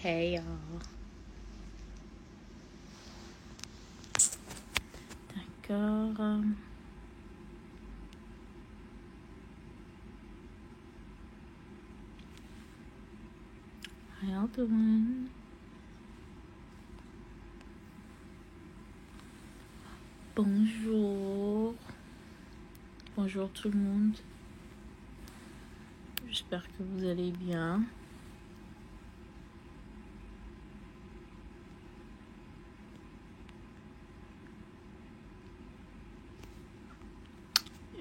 Hey y'all. D'accord. How y'all doing? Bonjour. Bonjour tout le monde. J'espère que vous allez bien.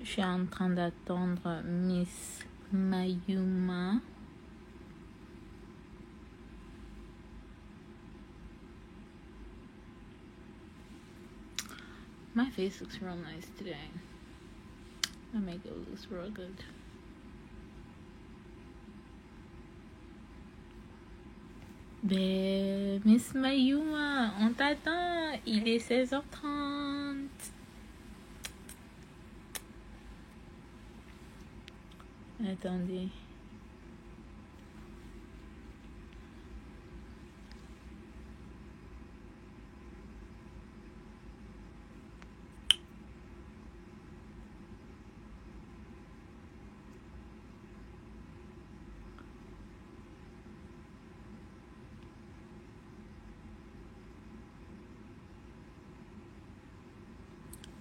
Je suis en train d'attendre Miss Mayuma. My face looks real nice today. My makeup looks real good. Ben, Miss Mayuma, on t'attend. Il est 16h30. Attendez.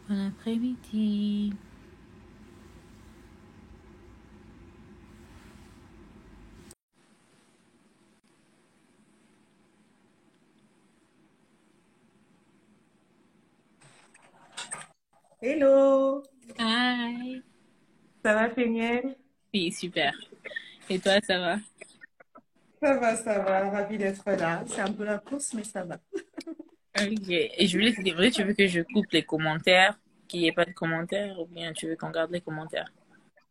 Bon après-midi. Hello, Hi. ça va Féniel? Oui, super. Et toi, ça va? Ça va, ravi d'être là. C'est un peu la course, mais ça va. Ok. Et je voulais te demander, tu veux que je coupe les commentaires, qu'il n'y ait pas de commentaires, ou bien tu veux qu'on garde les commentaires?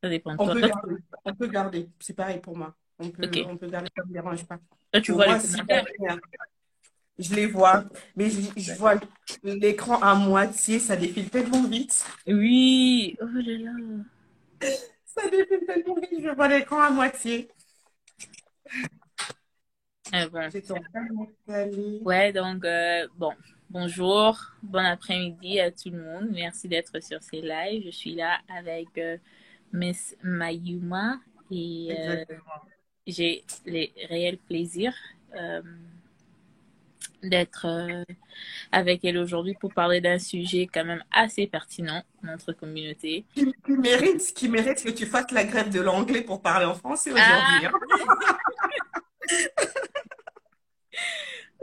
Ça dépend de On toi. peut garder, on peut garder. C'est pareil pour moi. Ok. On peut garder, ça ne me dérange pas. Toi, tu Au vois les moins, si commentaires? jamais, je les vois, mais je vois l'écran à moitié, ça défile tellement vite. Oui. Oh là là. Ça défile tellement vite, je vois l'écran à moitié. Ah, bon. J'étais en train de m'installer. Ouais, donc, bon. Bonjour, bon après-midi à tout le monde. Merci d'être sur ces lives. Je suis là avec Miss Mayuma et Exactement. j'ai le réel plaisir euh, d'être avec elle aujourd'hui pour parler d'un sujet quand même assez pertinent dans notre communauté. Qui mérite que tu fasses la grève de l'anglais pour parler en français Ah! aujourd'hui, hein.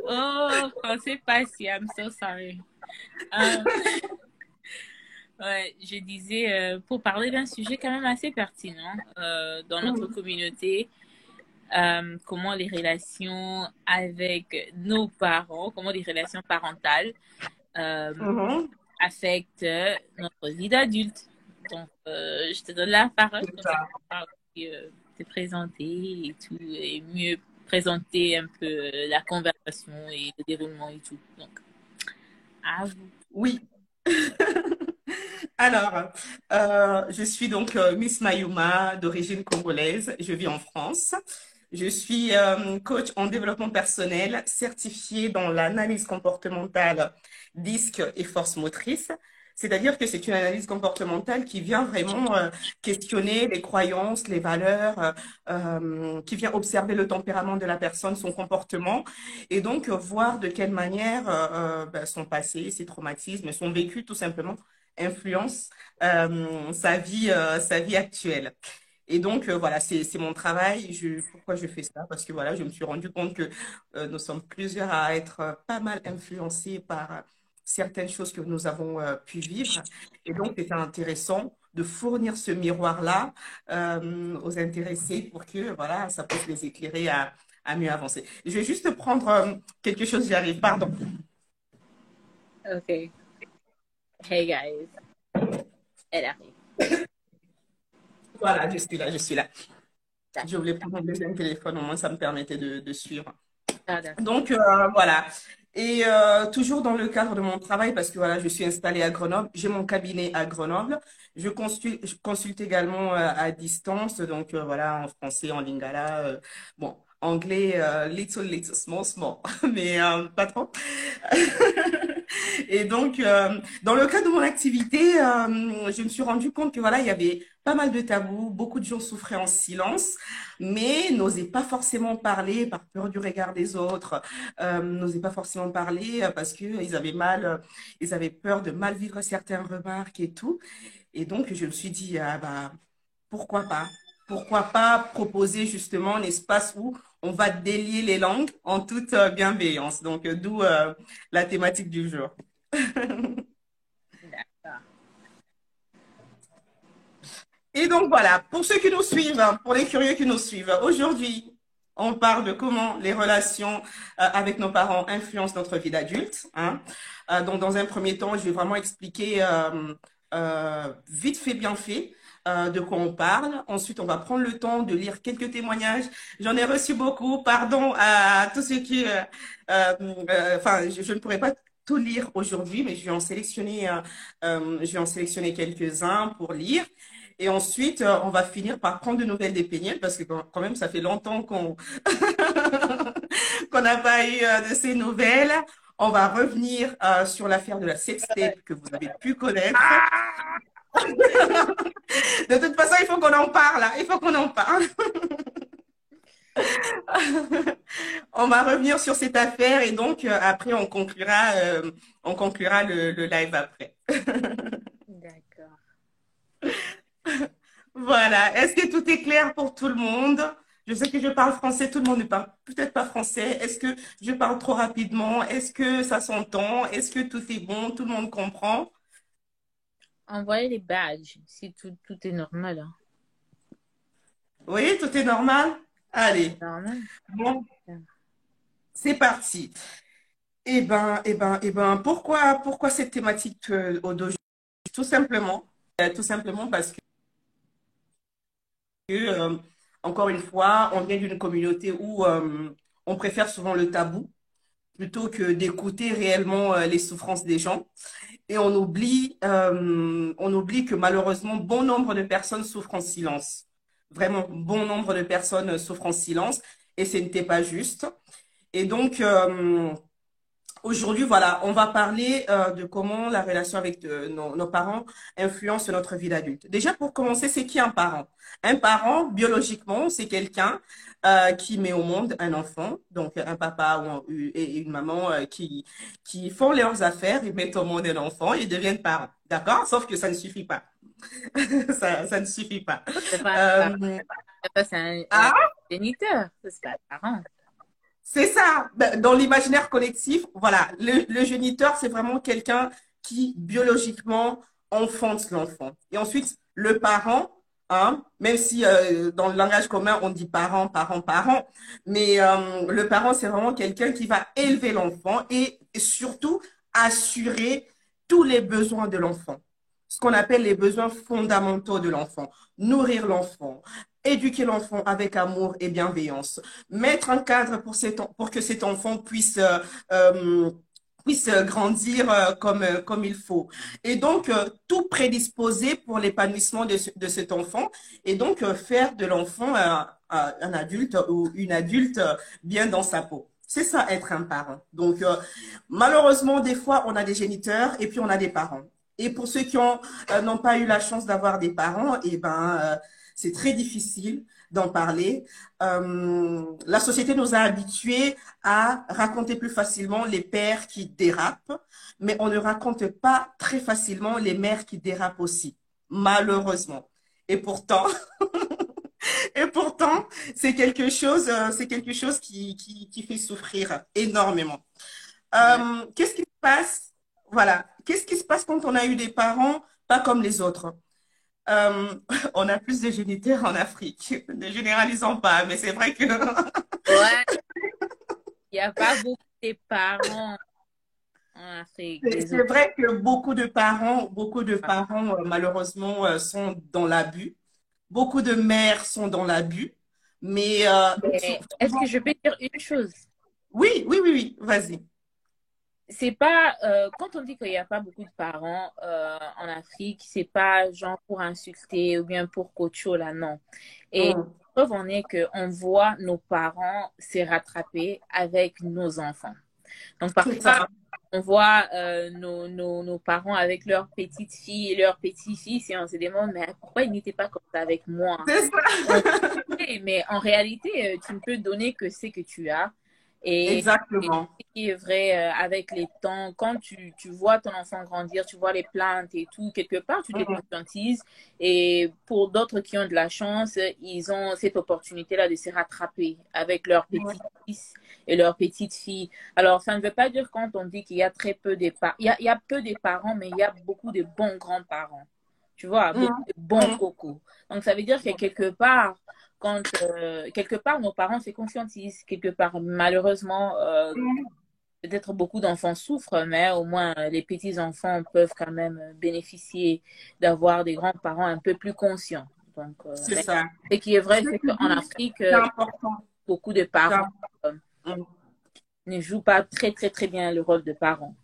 Oh, français passé, I'm so sorry. Euh, ouais, je disais, pour parler d'un sujet quand même assez pertinent dans notre communauté, comment les relations avec nos parents, comment les relations parentales euh, Mhm. affectent notre vie d'adulte. Donc, je te donne la parole C'est comme ça, ça. tu pourras aussi, te présenter et tout, et mieux présenter un peu la conversation et le déroulement et tout. Donc, à vous. Oui. Alors, je suis donc Miss Mayuma, d'origine congolaise. Je vis en France. Je suis coach en développement personnel, certifiée dans l'analyse comportementale disque et force motrice. C'est-à-dire que c'est une analyse comportementale qui vient vraiment questionner les croyances, les valeurs, qui vient observer le tempérament de la personne, son comportement, et donc voir de quelle manière ben, son passé, ses traumatismes, son vécu tout simplement influence sa vie actuelle. Et donc, voilà, c'est mon travail. Pourquoi je fais ça? Parce que voilà, je me suis rendu compte que nous sommes plusieurs à être pas mal influencés par certaines choses que nous avons pu vivre. Et donc, c'était intéressant de fournir ce miroir-là aux intéressés pour que voilà, ça puisse les éclairer à mieux avancer. Je vais juste prendre quelque chose, j'y arrive, pardon. Ok. Hey guys. Elle arrive. Voilà, je suis là, je suis là. Je D'accord. voulais prendre mon deuxième téléphone, au moins ça me permettait de suivre. Ah, d'accord. Donc voilà. Et toujours dans le cadre de mon travail, parce que voilà, je suis installée à Grenoble, j'ai mon cabinet à Grenoble. Je consulte également à distance, donc voilà, en français, en lingala. Bon, anglais little, little, small, small, mais pas trop. Et donc, dans le cadre de mon activité, je me suis rendu compte que voilà, il y avait pas mal de tabous, beaucoup de gens souffraient en silence, mais n'osaient pas forcément parler par peur du regard des autres, n'osaient pas forcément parler parce que ils avaient mal, ils avaient peur de mal vivre certaines remarques et tout. Et donc, je me suis dit, ah bah, pourquoi pas? Pourquoi pas proposer justement un espace où on va délier les langues en toute bienveillance. Donc, d'où la thématique du jour. D'accord. Et donc voilà, pour ceux qui nous suivent, hein, pour les curieux qui nous suivent, aujourd'hui, on parle de comment les relations avec nos parents influencent notre vie d'adulte, hein. Donc dans un premier temps, je vais vraiment expliquer vite fait, bien fait. De quoi on parle. Ensuite, on va prendre le temps de lire quelques témoignages. J'en ai reçu beaucoup. Pardon à tous ceux qui... enfin, je ne pourrais pas tout lire aujourd'hui, mais je vais en sélectionner quelques-uns pour lire. Et ensuite, on va finir par prendre de nouvelles des Péniel parce que quand même, ça fait longtemps qu'on qu'on n'a pas eu de ces nouvelles. On va revenir sur l'affaire de la sextape que vous avez pu connaître. De toute façon, il faut qu'on en parle, hein. Il faut qu'on en parle. On va revenir sur cette affaire et donc après, on conclura le live après. D'accord. Voilà. Est-ce que tout est clair pour tout le monde? Je sais que je parle français, tout le monde ne parle peut-être pas français. Est-ce que je parle trop rapidement? Est-ce que ça s'entend? Est-ce que tout est bon? Tout le monde comprend? Envoyez les badges si tout est normal, hein. Oui, tout est normal? Allez, Normal. bon, c'est parti. Pourquoi cette thématique d'aujourd'hui? Tout simplement, tout simplement parce que, euh, encore une fois, on vient d'une communauté où on préfère souvent le tabou plutôt que d'écouter réellement les souffrances des gens. Et on oublie que malheureusement, bon nombre de personnes souffrent en silence. Vraiment, bon nombre de personnes souffrent en silence et ce n'était pas juste. Et donc, aujourd'hui, voilà, on va parler de comment la relation avec nos parents influence notre vie d'adulte. Déjà, pour commencer, c'est qui un parent? Un parent, biologiquement, c'est quelqu'un qui met au monde un enfant, donc un papa et une maman qui font leurs affaires, ils mettent au monde un enfant, ils deviennent parents. D'accord? Sauf que ça ne suffit pas. Ça ne suffit pas. C'est pas, Euh, c'est un ah, géniteur, c'est pas un parent. c'est ça. Ben, dans l'imaginaire collectif, voilà, le géniteur, c'est vraiment quelqu'un qui biologiquement enfante l'enfant. Et ensuite, le parent, hein, même si dans le langage commun, on dit parent, parent, parent, mais le parent, c'est vraiment quelqu'un qui va élever l'enfant et surtout assurer tous les besoins de l'enfant. Ce qu'on appelle les besoins fondamentaux de l'enfant. Nourrir l'enfant, éduquer l'enfant avec amour et bienveillance, mettre un cadre pour que cet enfant euh, puisse grandir comme il faut. Et donc, tout prédisposer pour l'épanouissement de cet enfant et donc faire de l'enfant un adulte ou une adulte bien dans sa peau. C'est ça, être un parent. Donc, malheureusement, des fois, on a des géniteurs et puis on a des parents. Et pour ceux qui n'ont pas eu la chance d'avoir des parents, eh ben, c'est très difficile d'en parler. La société nous a habitués à raconter plus facilement les pères qui dérapent, mais on ne raconte pas très facilement les mères qui dérapent aussi, malheureusement. Et pourtant, et pourtant, c'est quelque chose qui fait souffrir énormément. Ouais. Qu'est-ce qui se passe? Voilà. Qu'est-ce qui se passe quand on a eu des parents pas comme les autres? Euh, on a plus de géniteurs en Afrique. Ne généralisons pas, mais c'est vrai que Ouais, il n'y a pas beaucoup de parents en Afrique, c'est désolé. vrai que beaucoup de parents malheureusement sont dans l'abus. Beaucoup de mères sont dans l'abus, mais Mais est-ce que je peux dire une chose? oui, oui, oui, oui, vas-y. C'est pas, quand on dit qu'il n'y a pas beaucoup de parents en Afrique, c'est pas genre pour insulter ou bien pour coacher là, non. Et Hum. preuve en est qu'on voit nos parents se rattraper avec nos enfants. Donc, C'est parfois, ça. on voit nos parents avec leurs petites filles et leurs petits-fils et on se demande, mais pourquoi ils n'étaient pas comme ça avec moi? C'est On ça. sait, mais en réalité, tu ne peux donner que ce que tu as. Et Exactement. ce qui est vrai avec les temps, quand tu vois ton enfant grandir, tu vois les plantes et tout, quelque part, tu te Mhm. conscientises. Et pour d'autres qui ont de la chance, ils ont cette opportunité-là de se rattraper avec leurs petits-fils et leurs petites-filles. Alors, ça ne veut pas dire quand on dit qu'il y a très peu de parents, il y a peu de parents, mais il y a beaucoup de bons grands-parents. Tu vois, beaucoup Mhm. de bons Mhm. cocos. Donc, ça veut dire que quelque part, quand quelque part nos parents se conscientisent, quelque part malheureusement, Mhm. peut-être beaucoup d'enfants souffrent, mais au moins les petits-enfants peuvent quand même bénéficier d'avoir des grands-parents un peu plus conscients. Donc, C'est mais ça. ce qui est Ce vrai, que c'est tu qu'en dis, Afrique, c'est important. beaucoup de C'est parents important. Mhm. ne jouent pas très, très, très bien le rôle de parents.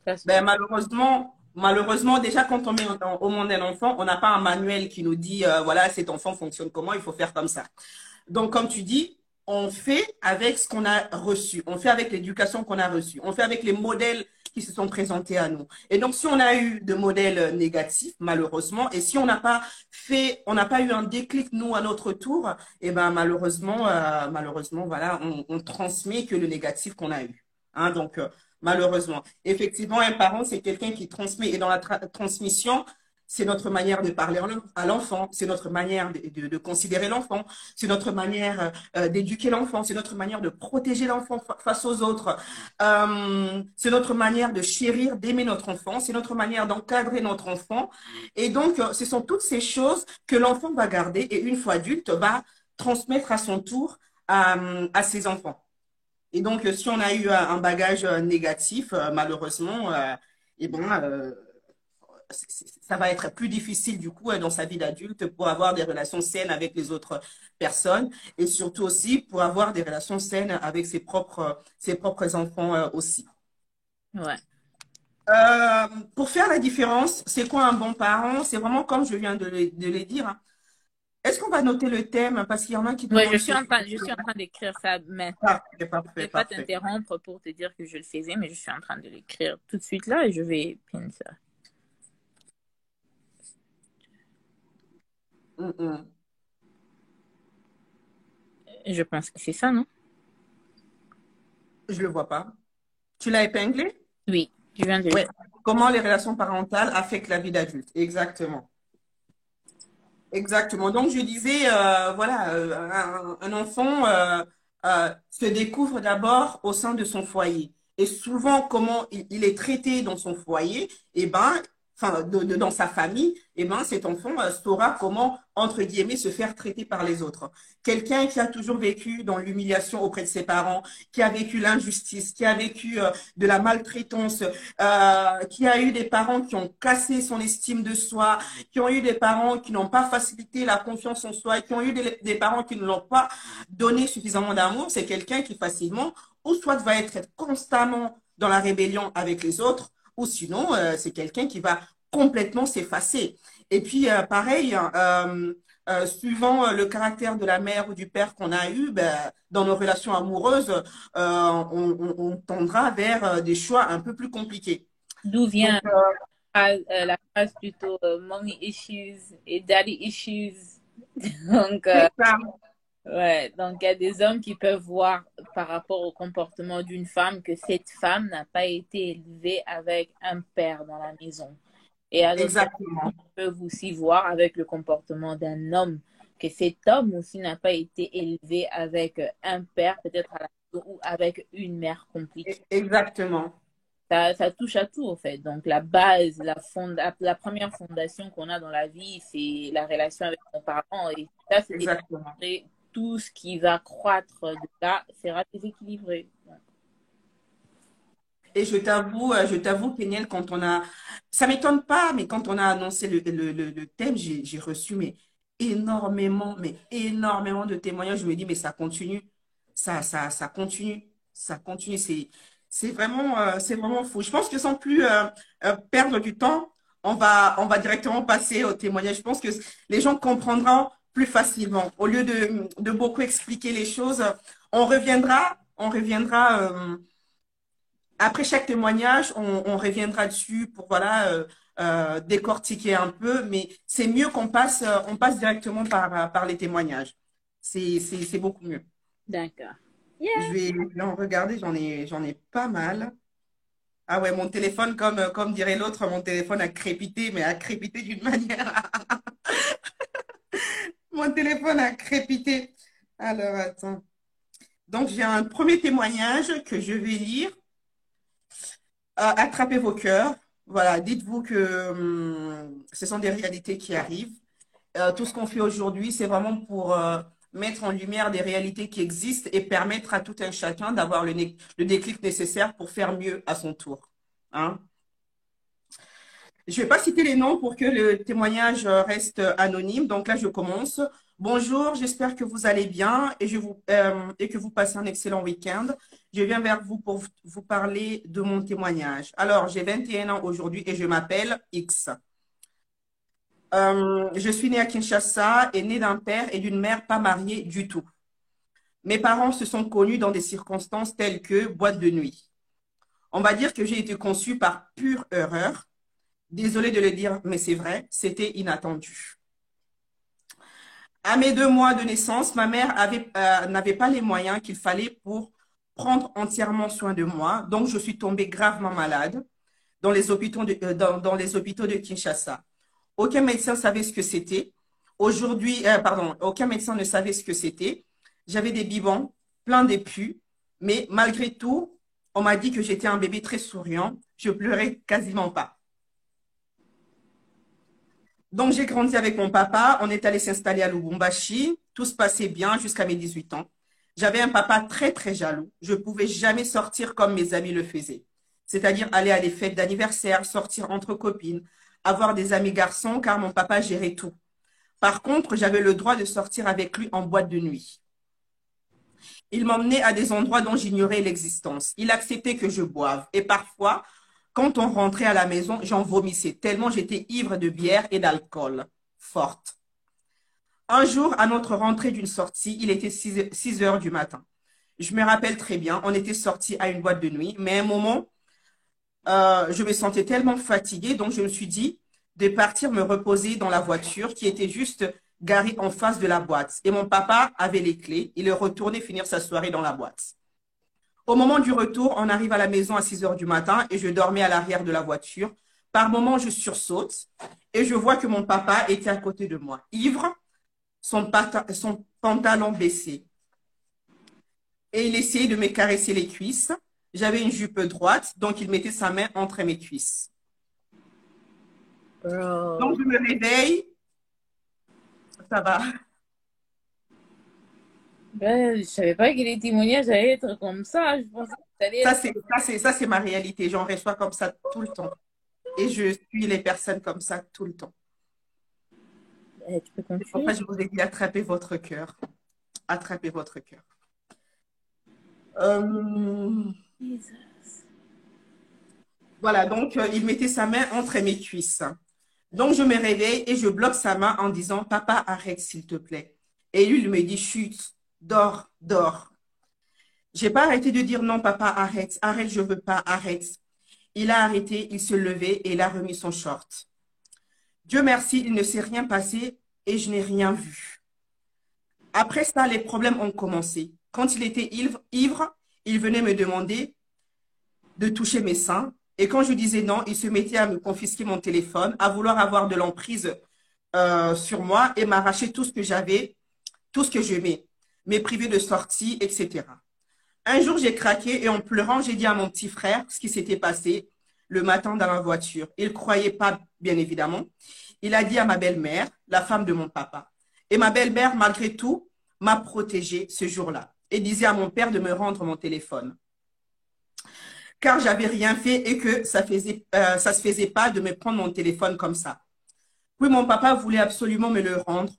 Ça, Ben, malheureusement, déjà, quand on met au monde un enfant, on n'a pas un manuel qui nous dit, voilà, cet enfant fonctionne comment, il faut faire comme ça. Donc, comme tu dis, on fait avec ce qu'on a reçu. On fait avec l'éducation qu'on a reçue. On fait avec les modèles qui se sont présentés à nous. Et donc, si on a eu de modèles négatifs, malheureusement, et si on n'a pas eu un déclic, nous, à notre tour, eh ben, malheureusement, voilà, on transmet que le négatif qu'on a eu. Hein, donc, malheureusement. Effectivement, un parent, c'est quelqu'un qui transmet. Et dans la transmission, c'est notre manière de parler à l'enfant, c'est notre manière de considérer l'enfant, c'est notre manière d'éduquer l'enfant, c'est notre manière de protéger l'enfant face aux autres, c'est notre manière de chérir, d'aimer notre enfant, c'est notre manière d'encadrer notre enfant. Et donc, ce sont toutes ces choses que l'enfant va garder et une fois adulte, va transmettre à son tour à ses enfants. Et donc, si on a eu un bagage négatif, malheureusement, eh ben, ça va être plus difficile du coup dans sa vie d'adulte pour avoir des relations saines avec les autres personnes et surtout aussi pour avoir des relations saines avec ses propres enfants aussi. ouais. Pour faire la différence, c'est quoi un bon parent? C'est vraiment comme je viens de le dire, hein. Est-ce qu'on va noter le thème? Parce qu'il y en a qui Ouais, demandent ce... je suis en train d'écrire ça maintenant. Parfait, Je parfait, ne vais pas parfait. t'interrompre pour te dire que je le faisais, mais je suis en train de l'écrire tout de suite là et je vais pin ça. Mm, mm. Je pense que c'est ça, non? Je le vois pas. Tu l'as épinglé? Oui, je viens de le Oui. faire. Comment les relations parentales affectent la vie d'adulte? Exactement. Exactement. Donc, je disais, voilà, un enfant se découvre d'abord au sein de son foyer. Et souvent, comment il est traité dans son foyer, eh ben, enfin, dans sa famille, eh ben, cet enfant saura comment, entre guillemets, se faire traiter par les autres. Quelqu'un qui a toujours vécu dans l'humiliation auprès de ses parents, qui a vécu l'injustice, qui a vécu de la maltraitance, qui a eu des parents qui ont cassé son estime de soi, qui ont eu des parents qui n'ont pas facilité la confiance en soi, et qui ont eu des parents qui ne l'ont pas donné suffisamment d'amour, c'est quelqu'un qui facilement, ou soit va être constamment dans la rébellion avec les autres, ou sinon, c'est quelqu'un qui va complètement s'effacer. Et puis, pareil, suivant le caractère de la mère ou du père qu'on a eu, ben, dans nos relations amoureuses, on tendra vers des choix un peu plus compliqués. D'où Donc, vient la phrase plutôt mommy issues et daddy issues. Donc, c'est ça. ouais, donc il y a des hommes qui peuvent voir par rapport au comportement d'une femme que cette femme n'a pas été élevée avec un père dans la maison. Et à d'autres Exactement. peuvent aussi voir avec le comportement d'un homme que cet homme aussi n'a pas été élevé avec un père peut-être à la maison ou avec une mère compliquée. Exactement. Ça touche à tout, en fait. Donc, la base, la première fondation qu'on a dans la vie, c'est la relation avec nos parents. Et ça, c'est Exactement. déséquilibré. Tout ce qui va croître de là sera déséquilibré. Et je t'avoue, Kenyel, quand on a, ça m'étonne pas, mais quand on a annoncé le thème, j'ai reçu mais énormément de témoignages. Je me dis, mais ça continue, ça continue, ça continue. C'est vraiment fou. Je pense que sans plus perdre du temps, on va directement passer au témoignage. Je pense que les gens comprendront plus facilement. Au lieu de beaucoup expliquer les choses, on reviendra après chaque témoignage, on reviendra dessus pour voilà décortiquer un peu, mais c'est mieux on passe directement par les témoignages. C'est beaucoup mieux. D'accord. Je vais en regarder, j'en ai pas mal. Ah ouais, mon téléphone, comme dirait l'autre, mon téléphone a crépité, mais a crépité d'une manière. Mon téléphone a crépité. Alors, attends. Donc, j'ai un premier témoignage que je vais lire. Attrapez vos cœurs. Voilà, dites-vous que ce sont des réalités qui arrivent. Tout ce qu'on fait aujourd'hui, c'est vraiment pour mettre en lumière des réalités qui existent et permettre à tout un chacun d'avoir le déclic nécessaire pour faire mieux à son tour. Hein? Je ne vais pas citer les noms pour que le témoignage reste anonyme. Donc là, je commence. Bonjour, j'espère que vous allez bien et que vous passez un excellent week-end. Je viens vers vous pour vous parler de mon témoignage. Alors, j'ai 21 ans aujourd'hui et je m'appelle X. Je suis née à Kinshasa et née d'un père et d'une mère pas mariés du tout. Mes parents se sont connus dans des circonstances telles que boîte de nuit. On va dire que j'ai été conçue par pure erreur. Désolée de le dire, mais c'est vrai, c'était inattendu. À mes 2 mois de naissance, ma mère n'avait pas les moyens qu'il fallait pour prendre entièrement soin de moi. Donc, je suis tombée gravement malade dans les hôpitaux dans les hôpitaux de Kinshasa. Aucun médecin savait ce que c'était. Aujourd'hui, pardon, aucun médecin ne savait ce que c'était. J'avais des biberons, plein d'épus, mais malgré tout, on m'a dit que j'étais un bébé très souriant. Je pleurais quasiment pas. Donc, j'ai grandi avec mon papa. On est allé s'installer à Lubumbashi. Tout se passait bien jusqu'à mes 18 ans. J'avais un papa très, très jaloux. Je ne pouvais jamais sortir comme mes amis le faisaient. C'est-à-dire aller à des fêtes d'anniversaire, sortir entre copines, avoir des amis garçons, car mon papa gérait tout. Par contre, j'avais le droit de sortir avec lui en boîte de nuit. Il m'emmenait à des endroits dont j'ignorais l'existence. Il acceptait que je boive. Et parfois, quand on rentrait à la maison, j'en vomissais tellement j'étais ivre de bière et d'alcool forte. Un jour, à notre rentrée d'une sortie, il était 6 heures du matin. Je me rappelle très bien, on était sortis à une boîte de nuit, mais à un moment, je me sentais tellement fatiguée, donc je me suis dit de partir me reposer dans la voiture qui était juste garée en face de la boîte. Et mon papa avait les clés, il est retourné finir sa soirée dans la boîte. Au moment du retour, on arrive à la maison à 6 heures du matin et je dormais à l'arrière de la voiture. Par moments, je sursaute et je vois que mon papa était à côté de moi, ivre, son pantalon baissé. Et il essayait de me caresser les cuisses. J'avais une jupe droite, donc il mettait sa main entre mes cuisses. Donc je me réveille, ça va. Ben, je savais pas que les témoignages allaient être comme ça. Je pensais que ça allait être... Ça, c'est ma réalité. J'en reçois comme ça tout le temps. Et je suis les personnes comme ça tout le temps. Tu peux C'est pourquoi continuer? je vous ai dit attrapez votre cœur. Attrapez votre cœur. Euh, voilà, donc il mettait sa main entre mes cuisses. Donc je me réveille et je bloque sa main en disant, papa, arrête s'il te plaît. Et lui, il me dit, chut, dors, dors. J'ai pas arrêté de dire non, papa, arrête, arrête, je veux pas, arrête. Il a arrêté, il se levait et il a remis son short. Dieu merci, il ne s'est rien passé et je n'ai rien vu. Après ça, les problèmes ont commencé. Quand il était ivre, il venait me demander de toucher mes seins. Et quand je disais non, il se mettait à me confisquer mon téléphone, à vouloir avoir de l'emprise sur moi et m'arracher tout ce que j'avais, tout ce que j'aimais, me priver de sortie, etc. Un jour, j'ai craqué et en pleurant, j'ai dit à mon petit frère ce qui s'était passé le matin dans la voiture. Il ne croyait pas, bien évidemment. Il a dit à ma belle-mère, la femme de mon papa. Et ma belle-mère, malgré tout, m'a protégée ce jour-là et disait à mon père de me rendre mon téléphone. Car j'avais rien fait et que ça se faisait pas de me prendre mon téléphone comme ça. Oui, mon papa voulait absolument me le rendre,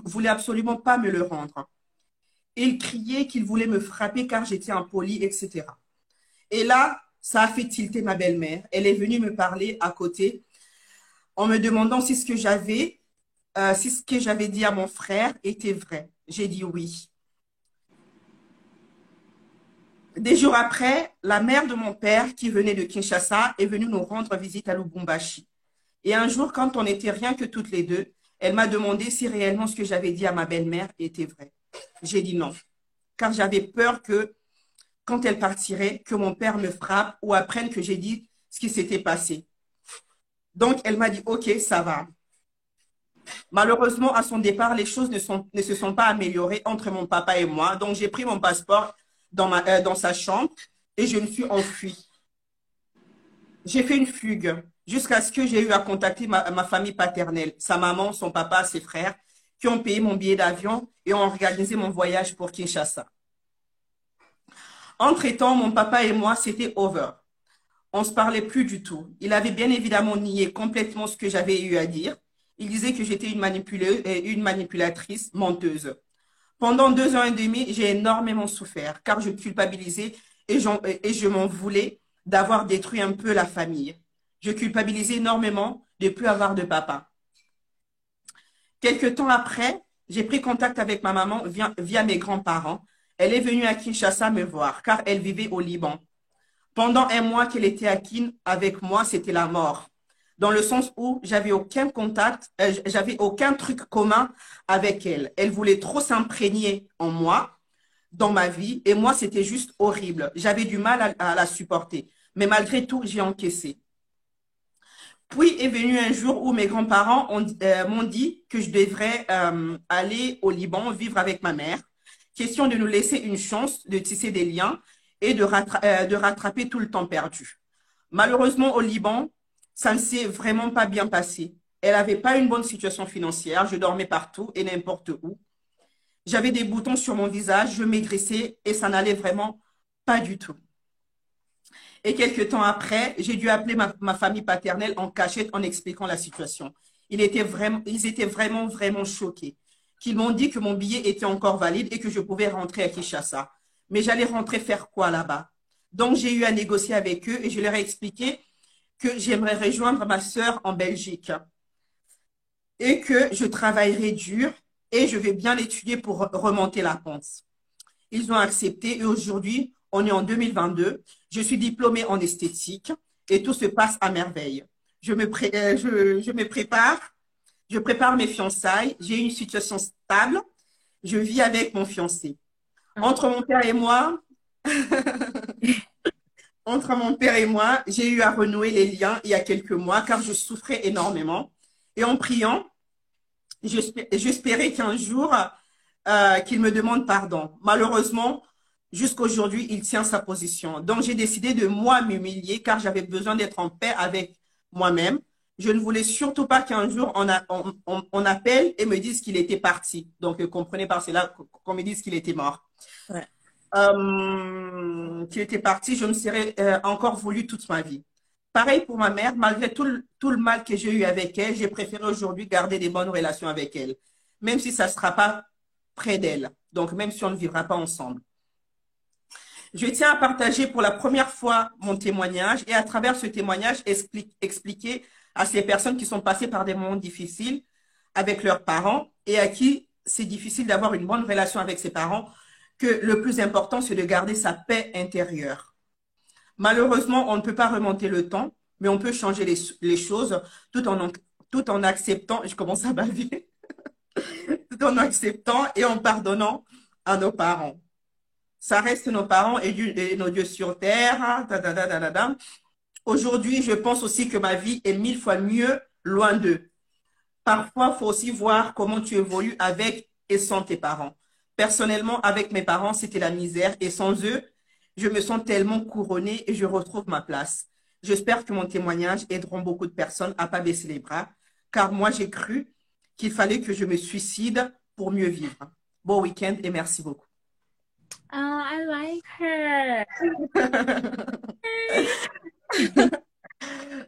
voulait absolument pas me le rendre. Il criait qu'il voulait me frapper car j'étais impoli, etc. Et là, ça a fait tilter ma belle-mère. Elle est venue me parler à côté en me demandant si ce que j'avais si ce que j'avais dit à mon frère était vrai. J'ai dit oui. Des jours après, la mère de mon père, qui venait de Kinshasa, est venue nous rendre visite à Lubumbashi. Et un jour, quand on n'était rien que toutes les deux, elle m'a demandé si réellement ce que j'avais dit à ma belle-mère était vrai. J'ai dit non, car j'avais peur que, quand elle partirait, que mon père me frappe ou apprenne que j'ai dit ce qui s'était passé. Donc, elle m'a dit, OK, ça va. Malheureusement, à son départ, les choses ne se sont pas améliorées entre mon papa et moi. Donc, j'ai pris mon passeport dans sa chambre et je me suis enfuie. J'ai fait une fugue jusqu'à ce que j'ai eu à contacter ma famille paternelle, sa maman, son papa, ses frères, qui ont payé mon billet d'avion et ont organisé mon voyage pour Kinshasa. Entre-temps, mon papa et moi, c'était over. On ne se parlait plus du tout. Il avait bien évidemment nié complètement ce que j'avais eu à dire. Il disait que j'étais une manipulatrice menteuse. Pendant 2 ans et demi, j'ai énormément souffert car je culpabilisais et je m'en voulais d'avoir détruit un peu la famille. Je culpabilisais énormément de ne plus avoir de papa. Quelque temps après, j'ai pris contact avec ma maman via mes grands-parents. Elle est venue à Kinshasa me voir car elle vivait au Liban. Pendant un mois qu'elle était à Kin avec moi, c'était la mort. Dans le sens où j'avais aucun contact, j'avais aucun truc commun avec elle. Elle voulait trop s'imprégner en moi, dans ma vie, et moi, c'était juste horrible. J'avais du mal à la supporter. Mais malgré tout, j'ai encaissé. Puis est venu un jour où mes grands-parents m'ont dit que je devrais aller au Liban vivre avec ma mère. Question de nous laisser une chance de tisser des liens et de rattraper tout le temps perdu. Malheureusement, au Liban, ça ne s'est vraiment pas bien passé. Elle n'avait pas une bonne situation financière. Je dormais partout et n'importe où. J'avais des boutons sur mon visage, je maigrissais et ça n'allait vraiment pas du tout. Et quelques temps après, j'ai dû appeler ma famille paternelle en cachette en expliquant la situation. Ils étaient vraiment choqués. Qu'ils m'ont dit que mon billet était encore valide et que je pouvais rentrer à Kinshasa. Mais j'allais rentrer faire quoi là-bas? Donc, j'ai eu à négocier avec eux et je leur ai expliqué que j'aimerais rejoindre ma sœur en Belgique et que je travaillerai dur et je vais bien l'étudier pour remonter la pente. Ils ont accepté et aujourd'hui, on est en 2022. Je suis diplômée en esthétique et tout se passe à merveille. Je me prépare, je prépare mes fiançailles. J'ai une situation stable. Je vis avec mon fiancé. Entre mon père et moi, j'ai eu à renouer les liens il y a quelques mois car je souffrais énormément. Et en priant, j'espérais qu'un jour, qu'il me demande pardon. Malheureusement, jusqu'aujourd'hui, il tient sa position. Donc, j'ai décidé de moi m'humilier car j'avais besoin d'être en paix avec moi-même. Je ne voulais surtout pas qu'un jour on appelle et me dise qu'il était parti. Donc, comprenez par cela qu'on me dise qu'il était mort. Ouais. Qu'il était parti, je me serais encore voulu toute ma vie. Pareil pour ma mère, malgré tout le mal que j'ai eu avec elle, j'ai préféré aujourd'hui garder des bonnes relations avec elle, même si ça ne sera pas près d'elle. Donc, même si on ne vivra pas ensemble. Je tiens à partager pour la première fois mon témoignage et à travers ce témoignage, expliquer à ces personnes qui sont passées par des moments difficiles avec leurs parents et à qui c'est difficile d'avoir une bonne relation avec ses parents, que le plus important, c'est de garder sa paix intérieure. Malheureusement, on ne peut pas remonter le temps, mais on peut changer les choses tout en acceptant, je commence à baver, tout en acceptant et en pardonnant à nos parents. Ça reste nos parents et nos dieux sur terre. Aujourd'hui, je pense aussi que ma vie est 1000 fois mieux loin d'eux. Parfois, il faut aussi voir comment tu évolues avec et sans tes parents. Personnellement, avec mes parents, c'était la misère et sans eux, je me sens tellement couronnée et je retrouve ma place. J'espère que mon témoignage aidera beaucoup de personnes à ne pas baisser les bras, car moi, j'ai cru qu'il fallait que je me suicide pour mieux vivre. Bon week-end et merci beaucoup. Oh, I like her.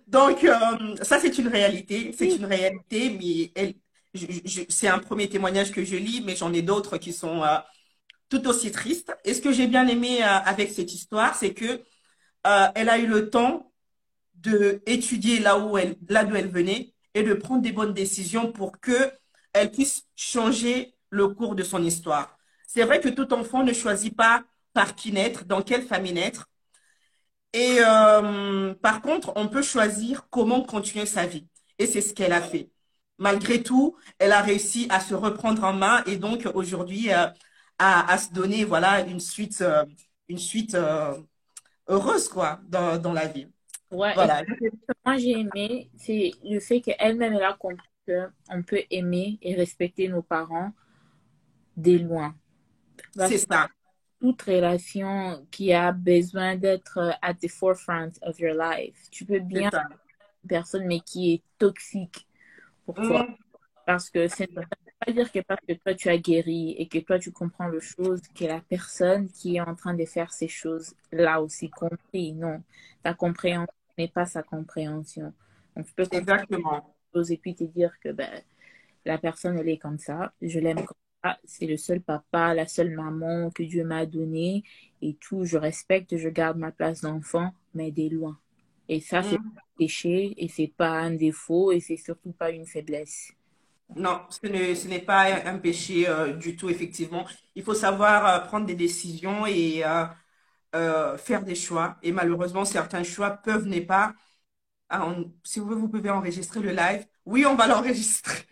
Donc, ça, c'est une réalité. C'est une réalité, mais c'est un premier témoignage que je lis, mais j'en ai d'autres qui sont tout aussi tristes. Et ce que j'ai bien aimé avec cette histoire, c'est que elle a eu le temps d'étudier là d'où elle venait et de prendre des bonnes décisions pour que elle puisse changer le cours de son histoire. C'est vrai que tout enfant ne choisit pas par qui naître, dans quelle famille naître. Et par contre, on peut choisir comment continuer sa vie. Et c'est ce qu'elle a fait. Malgré tout, elle a réussi à se reprendre en main et donc aujourd'hui à se donner voilà une suite heureuse quoi dans la vie. Ouais, et Voilà. ce que moi j'ai aimé, c'est le fait qu'elle-même, elle a compris qu'on peut aimer et respecter nos parents dès loin. Parce C'est que ça. toute relation qui a besoin d'être at the forefront of your life, tu peux C'est bien ça. une personne, mais qui est toxique pour toi. Mm, Parce que ça ne veut pas dire que parce que toi tu as guéri et que toi tu comprends les choses, que la personne qui est en train de faire ces choses là aussi compris. Non, ta compréhension n'est pas sa compréhension. Donc tu peux comprendre exactement. les choses et puis te dire que ben, la personne elle est comme ça, je l'aime comme ça, c'est le seul papa, la seule maman que Dieu m'a donné et tout, je respecte, je garde ma place d'enfant, mais des loin. Et ça, c'est pas Mm. un péché et c'est pas un défaut et c'est surtout pas une faiblesse. Non, ce n'est pas un péché du tout, effectivement. Il faut savoir prendre des décisions et faire des choix. Et malheureusement, certains choix peuvent ne pas. Ah, si vous voulez, vous pouvez enregistrer le live. Oui, on va l'enregistrer.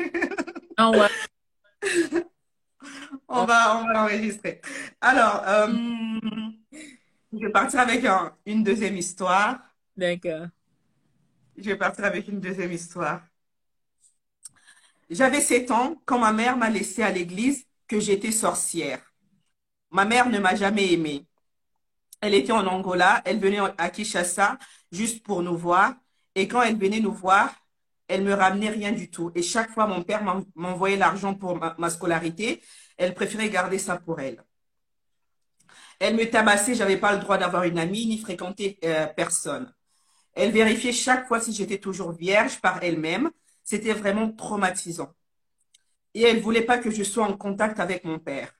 Ah ouais, On va l'enregistrer. Alors, je vais partir avec une deuxième histoire. d'accord. Je vais partir avec une deuxième histoire. J'avais 7 ans quand ma mère m'a laissé à l'église que j'étais sorcière. Ma mère ne m'a jamais aimée. Elle était en Angola, elle venait à Kinshasa juste pour nous voir. Et quand elle venait nous voir, elle me ramenait rien du tout. Et chaque fois, mon père m'envoyait l'argent pour ma scolarité. Elle préférait garder ça pour elle. Elle me tabassait, j'avais pas le droit d'avoir une amie ni fréquenter personne. Elle vérifiait chaque fois si j'étais toujours vierge par elle-même. C'était vraiment traumatisant. Et elle voulait pas que je sois en contact avec mon père.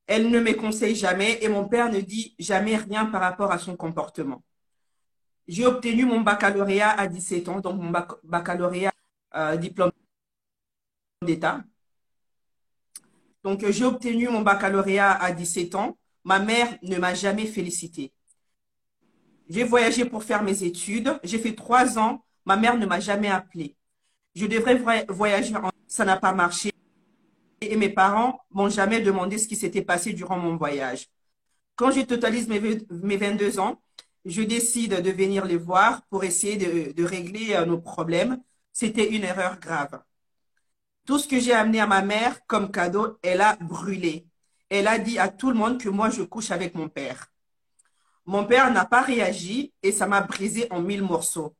Elle ne me conseille jamais et mon père ne dit jamais rien par rapport à son comportement. J'ai obtenu mon baccalauréat à 17 ans, donc mon baccalauréat diplôme d'État. Donc j'ai obtenu mon baccalauréat à 17 ans. Ma mère ne m'a jamais félicité. J'ai voyagé pour faire mes études. J'ai fait 3 ans. Ma mère ne m'a jamais appelé. Je devrais voyager. Ça n'a pas marché. Et mes parents m'ont jamais demandé ce qui s'était passé durant mon voyage. Quand je totalise mes 22 ans, je décide de venir les voir pour essayer de régler nos problèmes. C'était une erreur grave. Tout ce que j'ai amené à ma mère comme cadeau, elle a brûlé. Elle a dit à tout le monde que moi, je couche avec mon père. Mon père n'a pas réagi et ça m'a brisé en 1000 morceaux.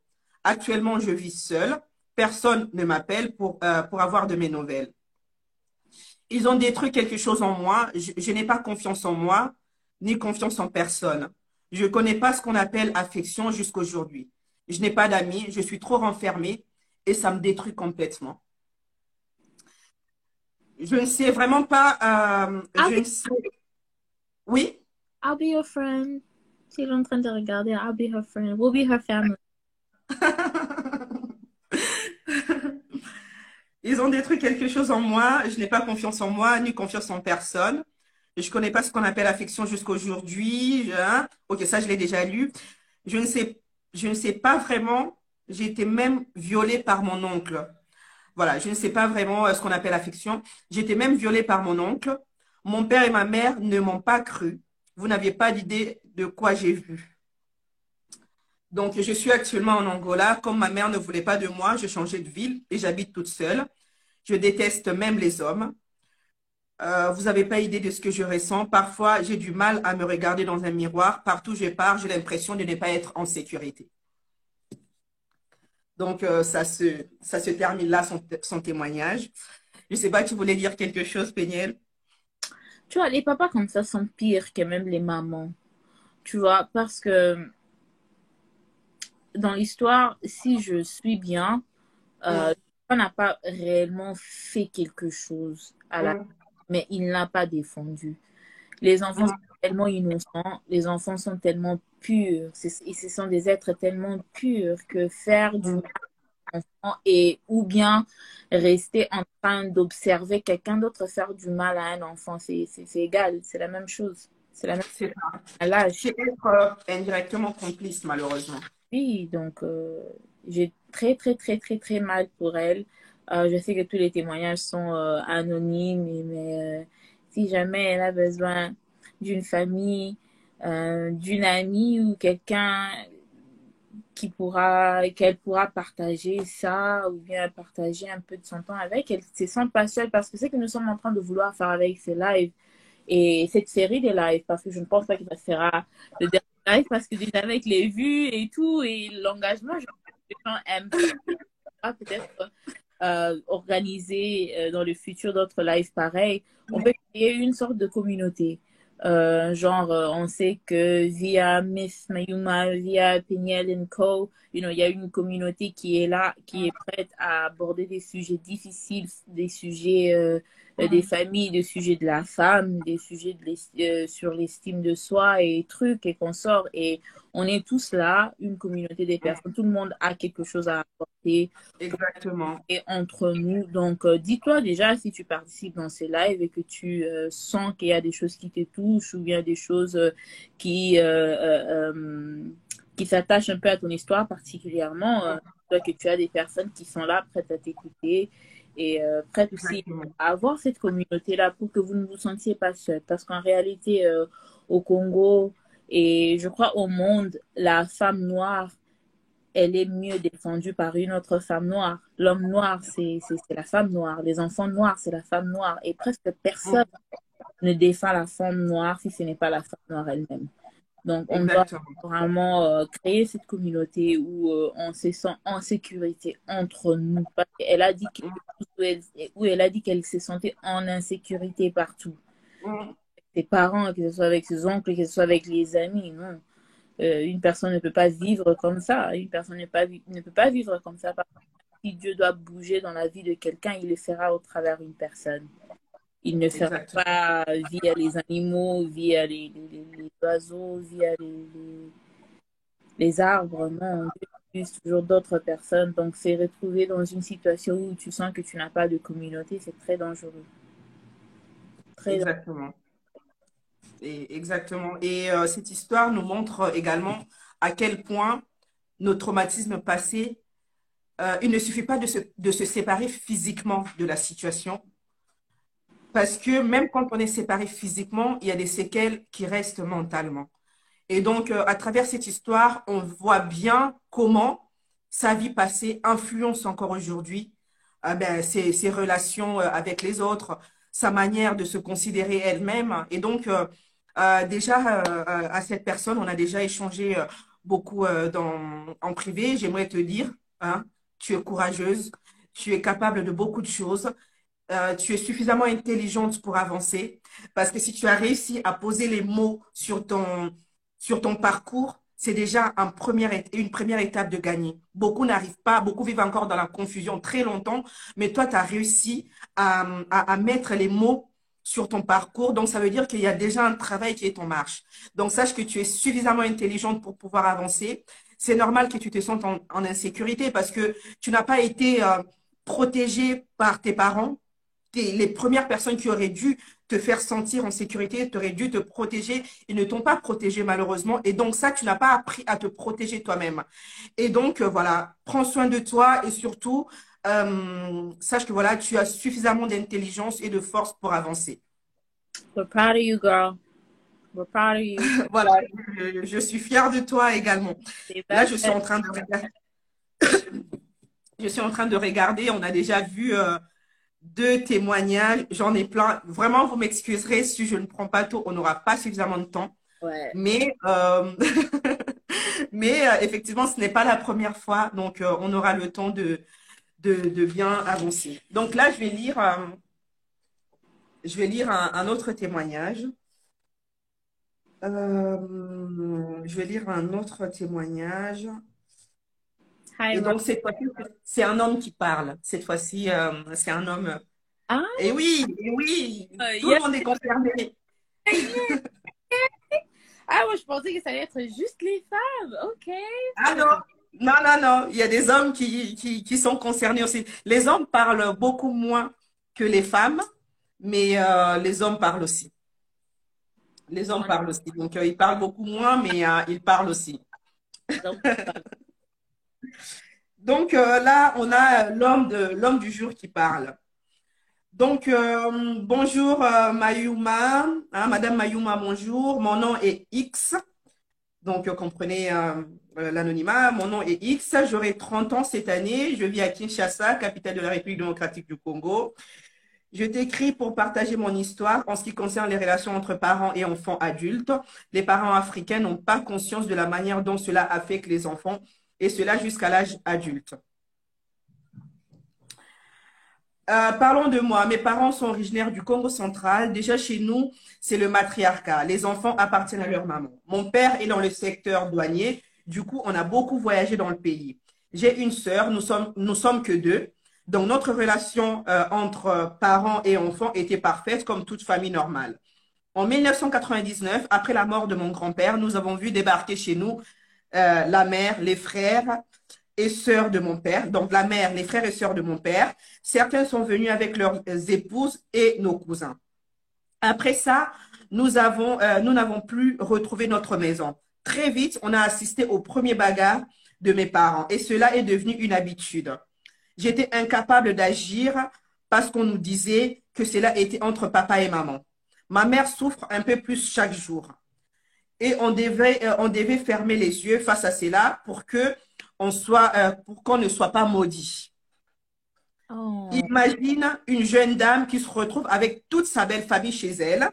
Actuellement, je vis seule. Personne ne m'appelle pour avoir de mes nouvelles. Ils ont détruit quelque chose en moi. Je n'ai pas confiance en moi, ni confiance en personne. Je ne connais pas ce qu'on appelle affection jusqu'aujourd'hui. Je n'ai pas d'amis, je suis trop renfermée et ça me détruit complètement. Je ne sais vraiment pas, I'll je be, ne sais. Oui? I'll be your friend. Si elle est en train de regarder, I'll be her friend. We'll be her family. Ils ont détruit quelque chose en moi. Je n'ai pas confiance en moi, ni confiance en personne. Je ne connais pas ce qu'on appelle affection jusqu'aujourd'hui. Hein. Ok, ça, je l'ai déjà lu. Je ne sais, je ne sais pas vraiment. J'ai été même violée par mon oncle. Voilà, je ne sais pas vraiment ce qu'on appelle affection. J'ai été même violée par mon oncle. Mon père et ma mère ne m'ont pas cru. Vous n'aviez pas d'idée de quoi j'ai vu. Donc, je suis actuellement en Angola. Comme ma mère ne voulait pas de moi, je changeais de ville et j'habite toute seule. Je déteste même les hommes. Vous n'avez pas idée de ce que je ressens. Parfois, j'ai du mal à me regarder dans un miroir. Partout où je pars, j'ai l'impression de ne pas être en sécurité. Donc, ça se termine là, son témoignage. Je ne sais pas, tu voulais dire quelque chose, Péniel? Tu vois, les papas comme ça sont pires que même les mamans. Tu vois, parce que dans l'histoire, si je suis bien, Mm, on n'a pas réellement fait quelque chose mm, mais il n'a pas défendu. Les enfants sont mm. tellement innocents, les enfants sont tellement purs, et ce sont des êtres tellement purs que faire du mal Mm. enfant et ou bien rester en train d'observer quelqu'un d'autre faire du mal à un enfant. C'est égal, c'est la même chose. C'est la même C'est ça. à l'âge. C'est être indirectement complice, malheureusement. Oui, donc j'ai très, très, très, très, très mal pour elle. Je sais que tous les témoignages sont anonymes, mais si jamais elle a besoin d'une famille, d'une amie ou quelqu'un qu'elle pourra partager ça ou bien partager un peu de son temps avec, elle ne se sent pas seule parce que c'est que nous sommes en train de vouloir faire avec ces lives et cette série des lives parce que je ne pense pas que ça sera le dernier live parce que déjà avec les vues et tout et l'engagement, je pense que les gens aiment ça peut-être organiser dans le futur d'autres lives pareils. On peut créer une sorte de communauté. On sait que via Miss Mayuma, via Peniel Co, il y a une communauté qui est là, qui est prête à aborder des sujets difficiles, des sujets des familles, des sujets de la femme, des sujets sur l'estime de soi et trucs et consorts. Et on est tous là, une communauté des personnes. Tout le monde a quelque chose à apporter Exactement. et entre nous. Donc, dis-toi déjà si tu participes dans ces lives et que tu sens qu'il y a des choses qui te touchent ou bien des choses qui s'attachent un peu à ton histoire particulièrement. Toi, que tu as des personnes qui sont là, prêtes à t'écouter et prêtes aussi Exactement. à avoir cette communauté-là pour que vous ne vous sentiez pas seul. Parce qu'en réalité, au Congo et je crois au monde, la femme noire elle est mieux défendue par une autre femme noire. L'homme noir, c'est la femme noire. Les enfants noirs, c'est la femme noire. Et presque personne ne défend la femme noire si ce n'est pas la femme noire elle-même. Donc, on doit Exactement. vraiment créer cette communauté où on se sent en sécurité entre nous. Parce qu'elle a dit où elle a dit qu'elle se sentait en insécurité partout. Mm. Ses parents, que ce soit avec ses oncles, que ce soit avec les amis, non. Une personne ne peut pas vivre comme ça. Une personne ne peut pas vivre comme ça. Parce que si Dieu doit bouger dans la vie de quelqu'un, il le fera au travers d'une personne. Il ne fera Exactement. pas via les animaux, via les oiseaux, via les arbres. Non, Dieu utilise toujours d'autres personnes. Donc, c'est retrouver dans une situation où tu sens que tu n'as pas de communauté, c'est très dangereux. Très dangereux. Exactement. Exactement. Et cette histoire nous montre également à quel point nos traumatismes passés, il ne suffit pas de se séparer physiquement de la situation, parce que même quand on est séparé physiquement, il y a des séquelles qui restent mentalement. Et donc, à travers cette histoire, on voit bien comment sa vie passée influence encore aujourd'hui ses relations avec les autres, sa manière de se considérer elle-même. Et donc, déjà, à cette personne, on a déjà échangé beaucoup en privé. J'aimerais te dire, hein, tu es courageuse, tu es capable de beaucoup de choses. Tu es suffisamment intelligente pour avancer parce que si tu as réussi à poser les mots sur ton parcours, c'est déjà une première étape de gagner. Beaucoup n'arrivent pas, beaucoup vivent encore dans la confusion très longtemps, mais toi, tu as réussi à mettre les mots sur ton parcours. Donc, ça veut dire qu'il y a déjà un travail qui est en marche. Donc, sache que tu es suffisamment intelligente pour pouvoir avancer. C'est normal que tu te sentes en insécurité parce que tu n'as pas été protégée par tes parents les premières personnes qui auraient dû te faire sentir en sécurité, tu aurais dû te protéger, ils ne t'ont pas protégé malheureusement. Et donc ça, tu n'as pas appris à te protéger toi-même. Et donc voilà, prends soin de toi et surtout, sache que voilà, tu as suffisamment d'intelligence et de force pour avancer. We're proud of you, girl. We're proud of you. Voilà, je suis fière de toi également. C'est Là, pas fait. je suis en train de regarder, on a déjà vu deux témoignages, j'en ai plein. Vraiment, vous m'excuserez si je ne prends pas tout, on n'aura pas suffisamment de temps. Ouais. Mais, effectivement, ce n'est pas la première fois, donc on aura le temps de bien avancer. Donc là, je vais lire un autre témoignage. Je vais lire un autre témoignage. Hi, Et Rob. donc, cette fois-ci, c'est un homme qui parle. Cette fois-ci, c'est un homme. Ah, Et oui, tout le yeah, monde est concerné. yeah. Ah, moi, je pensais que ça allait être juste les femmes. OK. Ah non, Non, non, non. Il y a des hommes qui sont concernés aussi. Les hommes parlent beaucoup moins que les femmes, mais les hommes parlent aussi. Les hommes On- parlent aussi. Donc, ils parlent beaucoup moins, mais ils parlent aussi. Donc, Donc, là, on a l'homme du jour qui parle. Donc, bonjour Mayuma, hein, Madame Mayuma, bonjour. Mon nom est X. Donc, comprenez l'anonymat. Mon nom est X. J'aurai 30 ans cette année. Je vis à Kinshasa, capitale de la République démocratique du Congo. Je t'écris pour partager mon histoire en ce qui concerne les relations entre parents et enfants adultes. Les parents africains n'ont pas conscience de la manière dont cela affecte les enfants, et cela jusqu'à l'âge adulte. Parlons de moi. Mes parents sont originaires du Congo central. Déjà chez nous, c'est le matriarcat. Les enfants appartiennent à leur maman. Mon père est dans le secteur douanier. Du coup, on a beaucoup voyagé dans le pays. J'ai une sœur. Nous sommes que deux. Donc, notre relation entre parents et enfants était parfaite comme toute famille normale. En 1999, après la mort de mon grand-père, nous avons vu débarquer chez nous la mère, les frères et sœurs de mon père. Donc, la mère, les frères et sœurs de mon père. Certains sont venus avec leurs épouses et nos cousins. Après ça, nous n'avons plus retrouvé notre maison. Très vite, on a assisté au premier bagarre de mes parents et cela est devenu une habitude. J'étais incapable d'agir parce qu'on nous disait que cela était entre papa et maman. Ma mère souffre un peu plus chaque jour et on devait fermer les yeux face à cela pour qu'on ne soit pas maudit. oh, Imagine une jeune dame qui se retrouve avec toute sa belle famille chez elle.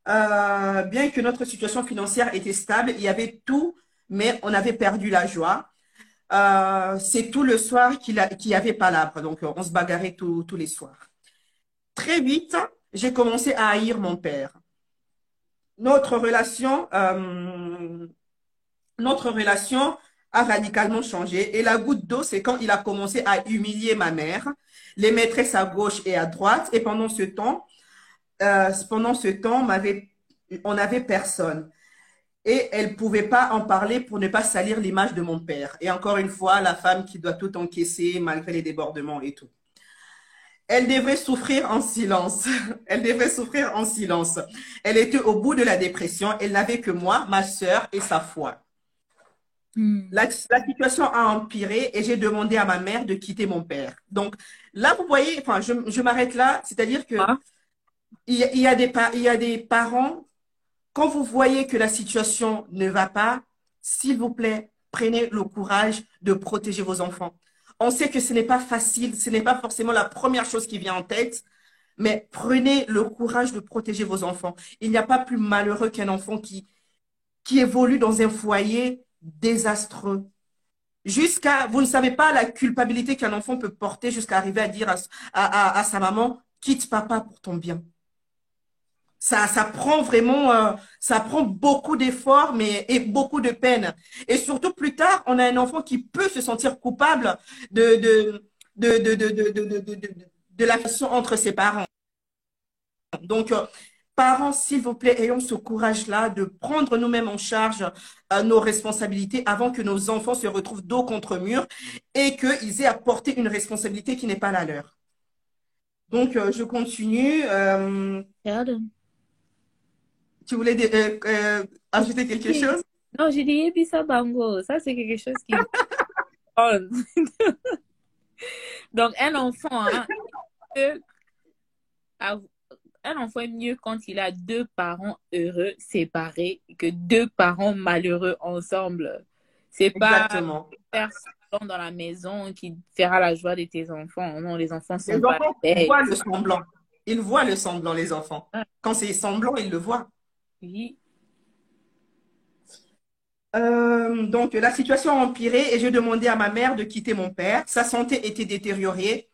Bien que notre situation financière était stable, il y avait tout, mais on avait perdu la joie. C'est tout le soir qu'il y avait palabre, donc on se bagarrait tous les soirs. Très vite, j'ai commencé à haïr mon père. Notre relation, euh, notre relation a radicalement changé. Et la goutte d'eau, c'est quand il a commencé à humilier ma mère, les maîtresses à gauche et à droite. Et pendant ce temps, on n'avait personne. Et elle ne pouvait pas en parler pour ne pas salir l'image de mon père. Et encore une fois, la femme qui doit tout encaisser malgré les débordements et tout. Elle devrait souffrir en silence. Elle devrait souffrir en silence. Elle était au bout de la dépression. Elle n'avait que moi, ma sœur et sa foi. hmm. La situation a empiré et j'ai demandé à ma mère de quitter mon père. Donc là, vous voyez, enfin, je m'arrête là. C'est-à-dire que Ah, il y a des parents, quand vous voyez que la situation ne va pas, s'il vous plaît, prenez le courage de protéger vos enfants. On sait que ce n'est pas facile, ce n'est pas forcément la première chose qui vient en tête, mais prenez le courage de protéger vos enfants. Il n'y a pas plus malheureux qu'un enfant qui évolue dans un foyer désastreux. Vous ne savez pas la culpabilité qu'un enfant peut porter jusqu'à arriver à dire à sa maman, quitte papa pour ton bien. Ça prend vraiment, ça prend beaucoup d'efforts et beaucoup de peine. Et surtout, plus tard, on a un enfant qui peut se sentir coupable de, de, de la relation entre ses parents. Donc, parents, s'il vous plaît, ayons ce courage-là de prendre nous-mêmes en charge nos responsabilités avant que nos enfants se retrouvent dos contre mur et qu'ils aient à porter une responsabilité qui n'est pas la leur. Donc, je continue. pardon. Tu voulais ajouter quelque Oui. chose? Non, j'ai dit Ebisa Bango. Ça, c'est quelque chose qui me parle. Donc, un enfant, hein, peut av- un enfant est mieux quand il a deux parents heureux séparés que deux parents malheureux ensemble. C'est pas Exactement. faire semblant dans la maison qui fera la joie de tes enfants. Non, les enfants Les sont pas enfants bêtes. voient le semblant. Ils voient le semblant, les enfants. Ah, Quand c'est semblant, ils le voient. oui. Donc, la situation a empiré et j'ai demandé à ma mère de quitter mon père. Sa santé était détériorée.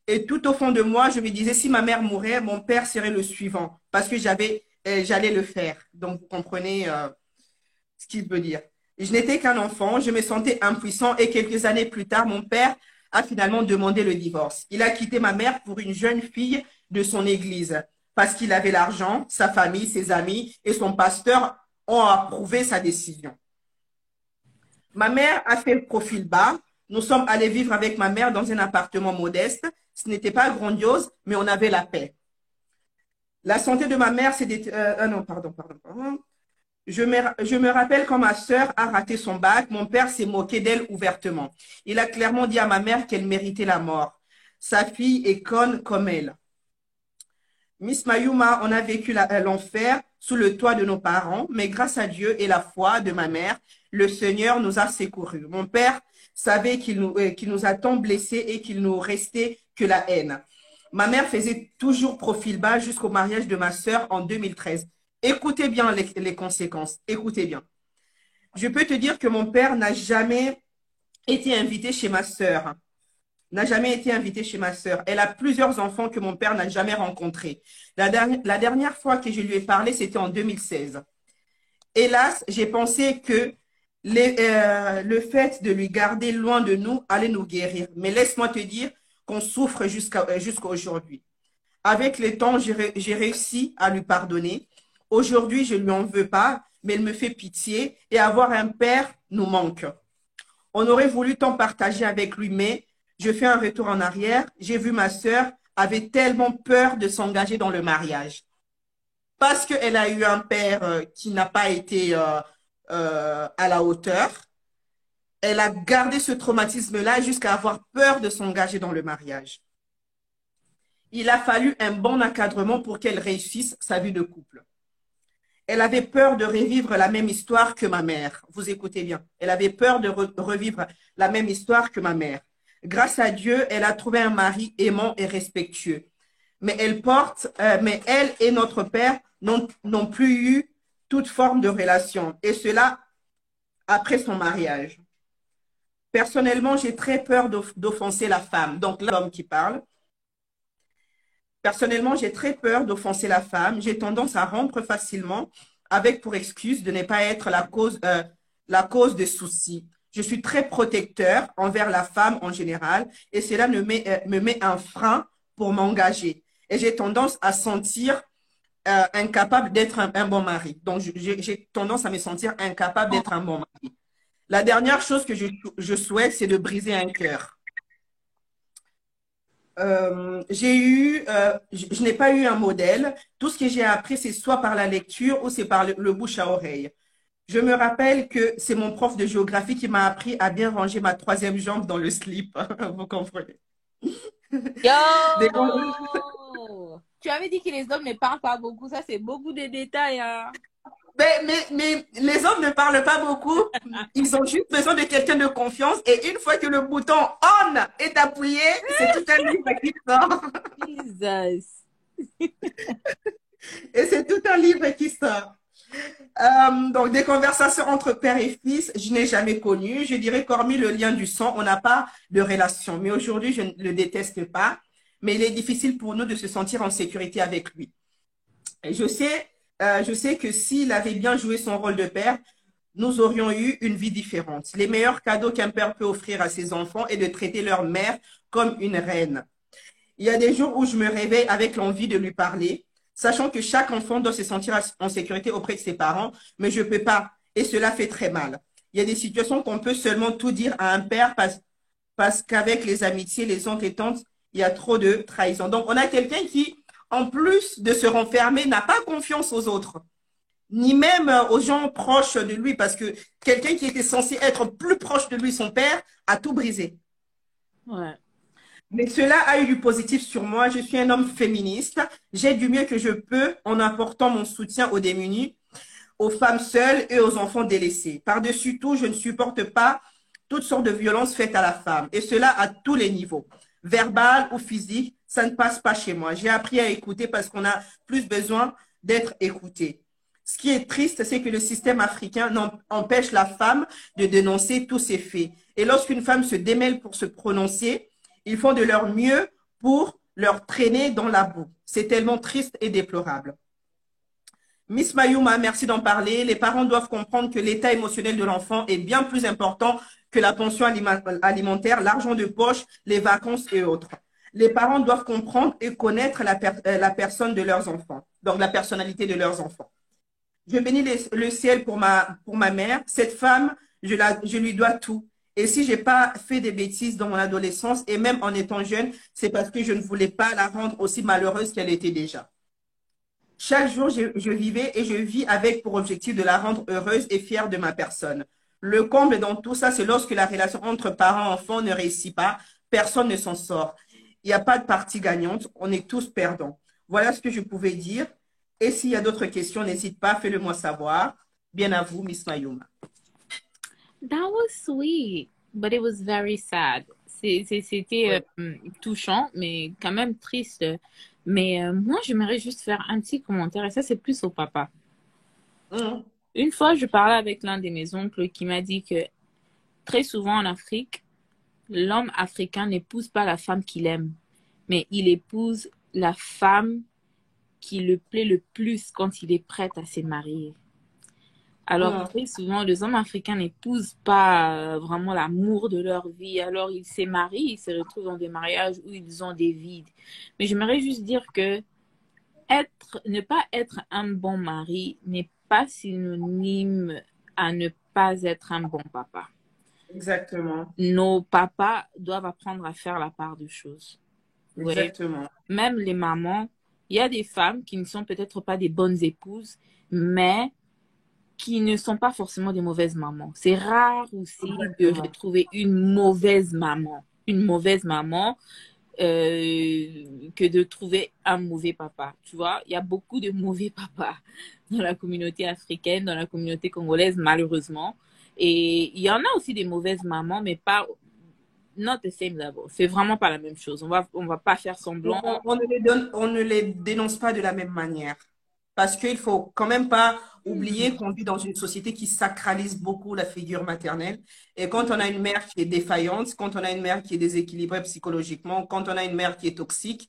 Et tout au fond de moi, je me disais, si ma mère mourait, mon père serait le suivant parce que j'allais le faire. Donc, vous comprenez ce qu'il veut dire. Je n'étais qu'un enfant, je me sentais impuissant et quelques années plus tard, mon père a finalement demandé le divorce. Il a quitté ma mère pour une jeune fille de son église parce qu'il avait l'argent, sa famille, ses amis et son pasteur ont approuvé sa décision. Ma mère a fait le profil bas. Nous sommes allés vivre avec ma mère dans un appartement modeste. Ce n'était pas grandiose, mais on avait la paix. La santé de ma mère, c'est des... non, pardon. Je me rappelle quand ma sœur a raté son bac, mon père s'est moqué d'elle ouvertement. Il a clairement dit à ma mère qu'elle méritait la mort. Sa fille est conne comme elle. Miss Mayuma, on a vécu l'enfer sous le toit de nos parents, mais grâce à Dieu et la foi de ma mère, le Seigneur nous a secourus. Mon père savait qu'il nous a tant blessés et qu'il nous restait que la haine. Ma mère faisait toujours profil bas jusqu'au mariage de ma sœur en 2013. Écoutez bien les conséquences, écoutez bien. Je peux te dire que mon père n'a jamais été invité chez ma sœur. N'a jamais été invitée chez ma sœur. Elle a plusieurs enfants que mon père n'a jamais rencontrés. La dernière fois que je lui ai parlé, c'était en 2016. Hélas, j'ai pensé que le fait de lui garder loin de nous allait nous guérir. Mais laisse-moi te dire qu'on souffre jusqu'à aujourd'hui. Avec le temps, j'ai réussi à lui pardonner. Aujourd'hui, je ne lui en veux pas, mais elle me fait pitié et avoir un père nous manque. On aurait voulu tant partager avec lui, mais je fais un retour en arrière. J'ai vu ma sœur avait tellement peur de s'engager dans le mariage parce qu'elle a eu un père qui n'a pas été à la hauteur. Elle a gardé ce traumatisme-là jusqu'à avoir peur de s'engager dans le mariage. Il a fallu un bon encadrement pour qu'elle réussisse sa vie de couple. Elle avait peur de revivre la même histoire que ma mère. Vous écoutez bien. Elle avait peur de revivre la même histoire que ma mère. Grâce à Dieu, elle a trouvé un mari aimant et respectueux. Mais elle et notre père n'ont plus eu toute forme de relation. Et cela après son mariage. Personnellement, j'ai très peur d'offenser la femme. Donc, l'homme qui parle. Personnellement, j'ai très peur d'offenser la femme. J'ai tendance à rompre facilement avec pour excuse de ne pas être la cause des soucis. Je suis très protecteur envers la femme en général et cela me met un frein pour m'engager. Et j'ai tendance à sentir incapable d'être un bon mari. Donc, j'ai tendance à me sentir incapable d'être un bon mari. La dernière chose que je souhaite, c'est de briser un cœur. Je n'ai pas eu un modèle. Tout ce que j'ai appris, c'est soit par la lecture ou c'est par le bouche à oreille. Je me rappelle que c'est mon prof de géographie qui m'a appris à bien ranger ma troisième jambe dans le slip. Vous comprenez? Yo! Des- Tu avais dit que les hommes ne parlent pas beaucoup. Ça, c'est beaucoup de détails, hein. Mais les hommes ne parlent pas beaucoup. Ils ont juste besoin de quelqu'un de confiance. Et une fois que le bouton on est appuyé, c'est tout un livre qui sort. Jesus. Et c'est tout un livre qui sort. Donc, des conversations entre père et fils, je n'ai jamais connu. Je dirais qu'hormis le lien du sang, on n'a pas de relation. Mais aujourd'hui, je ne le déteste pas. Mais il est difficile pour nous de se sentir en sécurité avec lui. Et je sais que s'il avait bien joué son rôle de père, nous aurions eu une vie différente. Les meilleurs cadeaux qu'un père peut offrir à ses enfants est de traiter leur mère comme une reine. Il y a des jours où je me réveille avec l'envie de lui parler, sachant que chaque enfant doit se sentir en sécurité auprès de ses parents, mais je ne peux pas. Et cela fait très mal. Il y a des situations qu'on peut seulement tout dire à un père parce qu'avec les amitiés, les oncles et tantes, il y a trop de trahison. Donc, on a quelqu'un qui, en plus de se renfermer, n'a pas confiance aux autres, ni même aux gens proches de lui, parce que quelqu'un qui était censé être plus proche de lui, son père, a tout brisé. Ouais. Mais cela a eu du positif sur moi. Je suis un homme féministe. J'aide du mieux que je peux en apportant mon soutien aux démunis, aux femmes seules et aux enfants délaissés. Par-dessus tout, je ne supporte pas toutes sortes de violences faites à la femme, et cela à tous les niveaux. Verbal ou physique, ça ne passe pas chez moi. J'ai appris à écouter parce qu'on a plus besoin d'être écouté. Ce qui est triste, c'est que le système africain empêche la femme de dénoncer tous ces faits. Et lorsqu'une femme se démêle pour se prononcer, ils font de leur mieux pour leur traîner dans la boue. C'est tellement triste et déplorable. Miss Mayuma, merci d'en parler. Les parents doivent comprendre que l'état émotionnel de l'enfant est bien plus important que la pension alimentaire, l'argent de poche, les vacances et autres. Les parents doivent comprendre et connaître la personne de leurs enfants, donc la personnalité de leurs enfants. Je bénis le ciel pour ma mère. Cette femme je lui dois tout. Et si j'ai pas fait des bêtises dans mon adolescence et même en étant jeune, c'est parce que je ne voulais pas la rendre aussi malheureuse qu'elle était déjà. Chaque jour, je vivais et je vis avec pour objectif de la rendre heureuse et fière de ma personne. Le comble dans tout ça, c'est lorsque la relation entre parents et enfants ne réussit pas, personne ne s'en sort. Il n'y a pas de partie gagnante, on est tous perdants. Voilà ce que je pouvais dire. Et s'il y a d'autres questions, n'hésite pas, fais-le moi savoir. Bien à vous, Miss Mayuma. That was sweet, but it was very sad. C'était touchant, mais quand même triste. Mais moi, j'aimerais juste faire un petit commentaire, et ça, c'est plus au papa. Mm. Une fois, je parlais avec l'un de mes oncles qui m'a dit que très souvent en Afrique, l'homme africain n'épouse pas la femme qu'il aime, mais il épouse la femme qui le plaît le plus quand il est prêt à se marier. Alors, très souvent, les hommes africains n'épousent pas vraiment l'amour de leur vie. Alors, ils se marient, ils se retrouvent dans des mariages où ils ont des vides. Mais j'aimerais juste dire que ne pas être un bon mari n'est pas synonyme à ne pas être un bon papa. Exactement. Nos papas doivent apprendre à faire la part de choses. Exactement. Ouais. Même les mamans, il y a des femmes qui ne sont peut-être pas des bonnes épouses, mais qui ne sont pas forcément des mauvaises mamans. C'est rare aussi de retrouver une mauvaise maman que de trouver un mauvais papa. Tu vois, il y a beaucoup de mauvais papas dans la communauté africaine, dans la communauté congolaise, malheureusement. Et il y en a aussi des mauvaises mamans, mais pas not the same level. C'est vraiment pas la même chose. On va pas faire semblant. On ne les dénonce pas de la même manière. Parce qu'il faut quand même pas oublier qu'on vit dans une société qui sacralise beaucoup la figure maternelle. Et quand on a une mère qui est défaillante, quand on a une mère qui est déséquilibrée psychologiquement, quand on a une mère qui est toxique,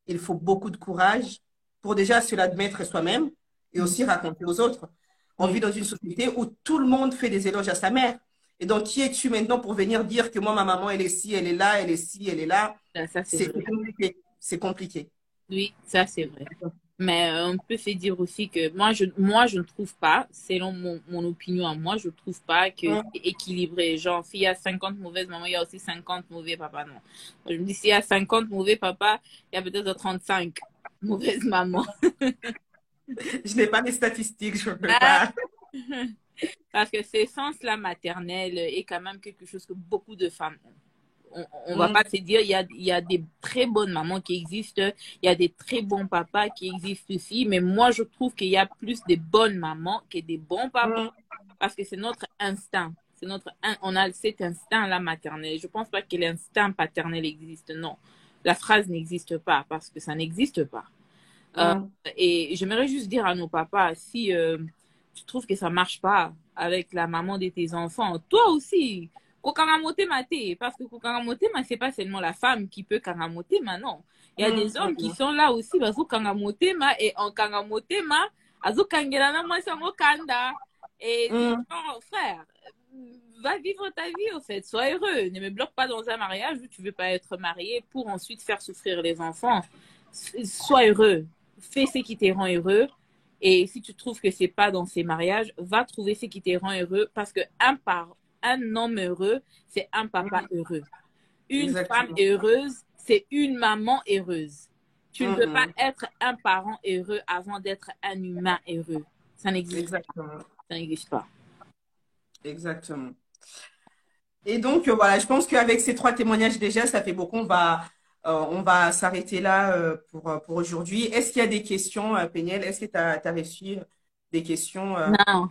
il faut beaucoup de courage pour déjà se l'admettre soi-même et aussi raconter aux autres. On vit dans une société où tout le monde fait des éloges à sa mère. Et donc, qui es-tu maintenant pour venir dire que moi, ma maman, elle est ci, elle est là, elle est ci, elle est là? C'est compliqué. C'est compliqué. Oui, ça c'est vrai. Mais on peut se dire aussi que moi, je ne trouve pas, selon mon opinion à moi, je ne trouve pas que c'est équilibré. Genre, s'il y a 50 mauvaises mamans, il y a aussi 50 mauvais papas. Non. Je me dis, s'il y a 50 mauvais papas, il y a peut-être 35 mauvaises mamans. Je n'ai pas les statistiques, je ne peux pas. Parce que ce sens-là maternel est quand même quelque chose que beaucoup de femmes ont. On va pas se dire, il y a des très bonnes mamans qui existent, il y a des très bons papas qui existent aussi, mais moi, je trouve qu'il y a plus de bonnes mamans que des bons papas, parce que c'est notre instinct. On a cet instinct-là maternel. Je pense pas que l'instinct paternel existe, non. La phrase n'existe pas, parce que ça n'existe pas. Et j'aimerais juste dire à nos papas, si tu trouves que ça marche pas avec la maman de tes enfants, toi aussi, parce que Kokangamotema, c'est pas seulement la femme qui peut Kangamotema, non. Il y a des hommes qui sont là aussi, et en Kangamotema, Azukangela Masango Kanda. Et frère, va vivre ta vie, au fait. Sois heureux. Ne me bloque pas dans un mariage où tu veux pas être marié pour ensuite faire souffrir les enfants. Sois heureux. Fais ce qui te rend heureux. Et si tu trouves que c'est pas dans ces mariages, va trouver ce qui te rend heureux parce que un homme heureux, c'est un papa heureux. Une femme heureuse, c'est une maman heureuse. Tu ne peux pas être un parent heureux avant d'être un humain heureux. Ça n'existe pas. Ça n'existe pas. Exactement. Et donc, voilà, je pense qu'avec ces 3 témoignages déjà, ça fait beaucoup. On va s'arrêter là pour aujourd'hui. Est-ce qu'il y a des questions, Péniel? Est-ce que tu as reçu des questions? Non.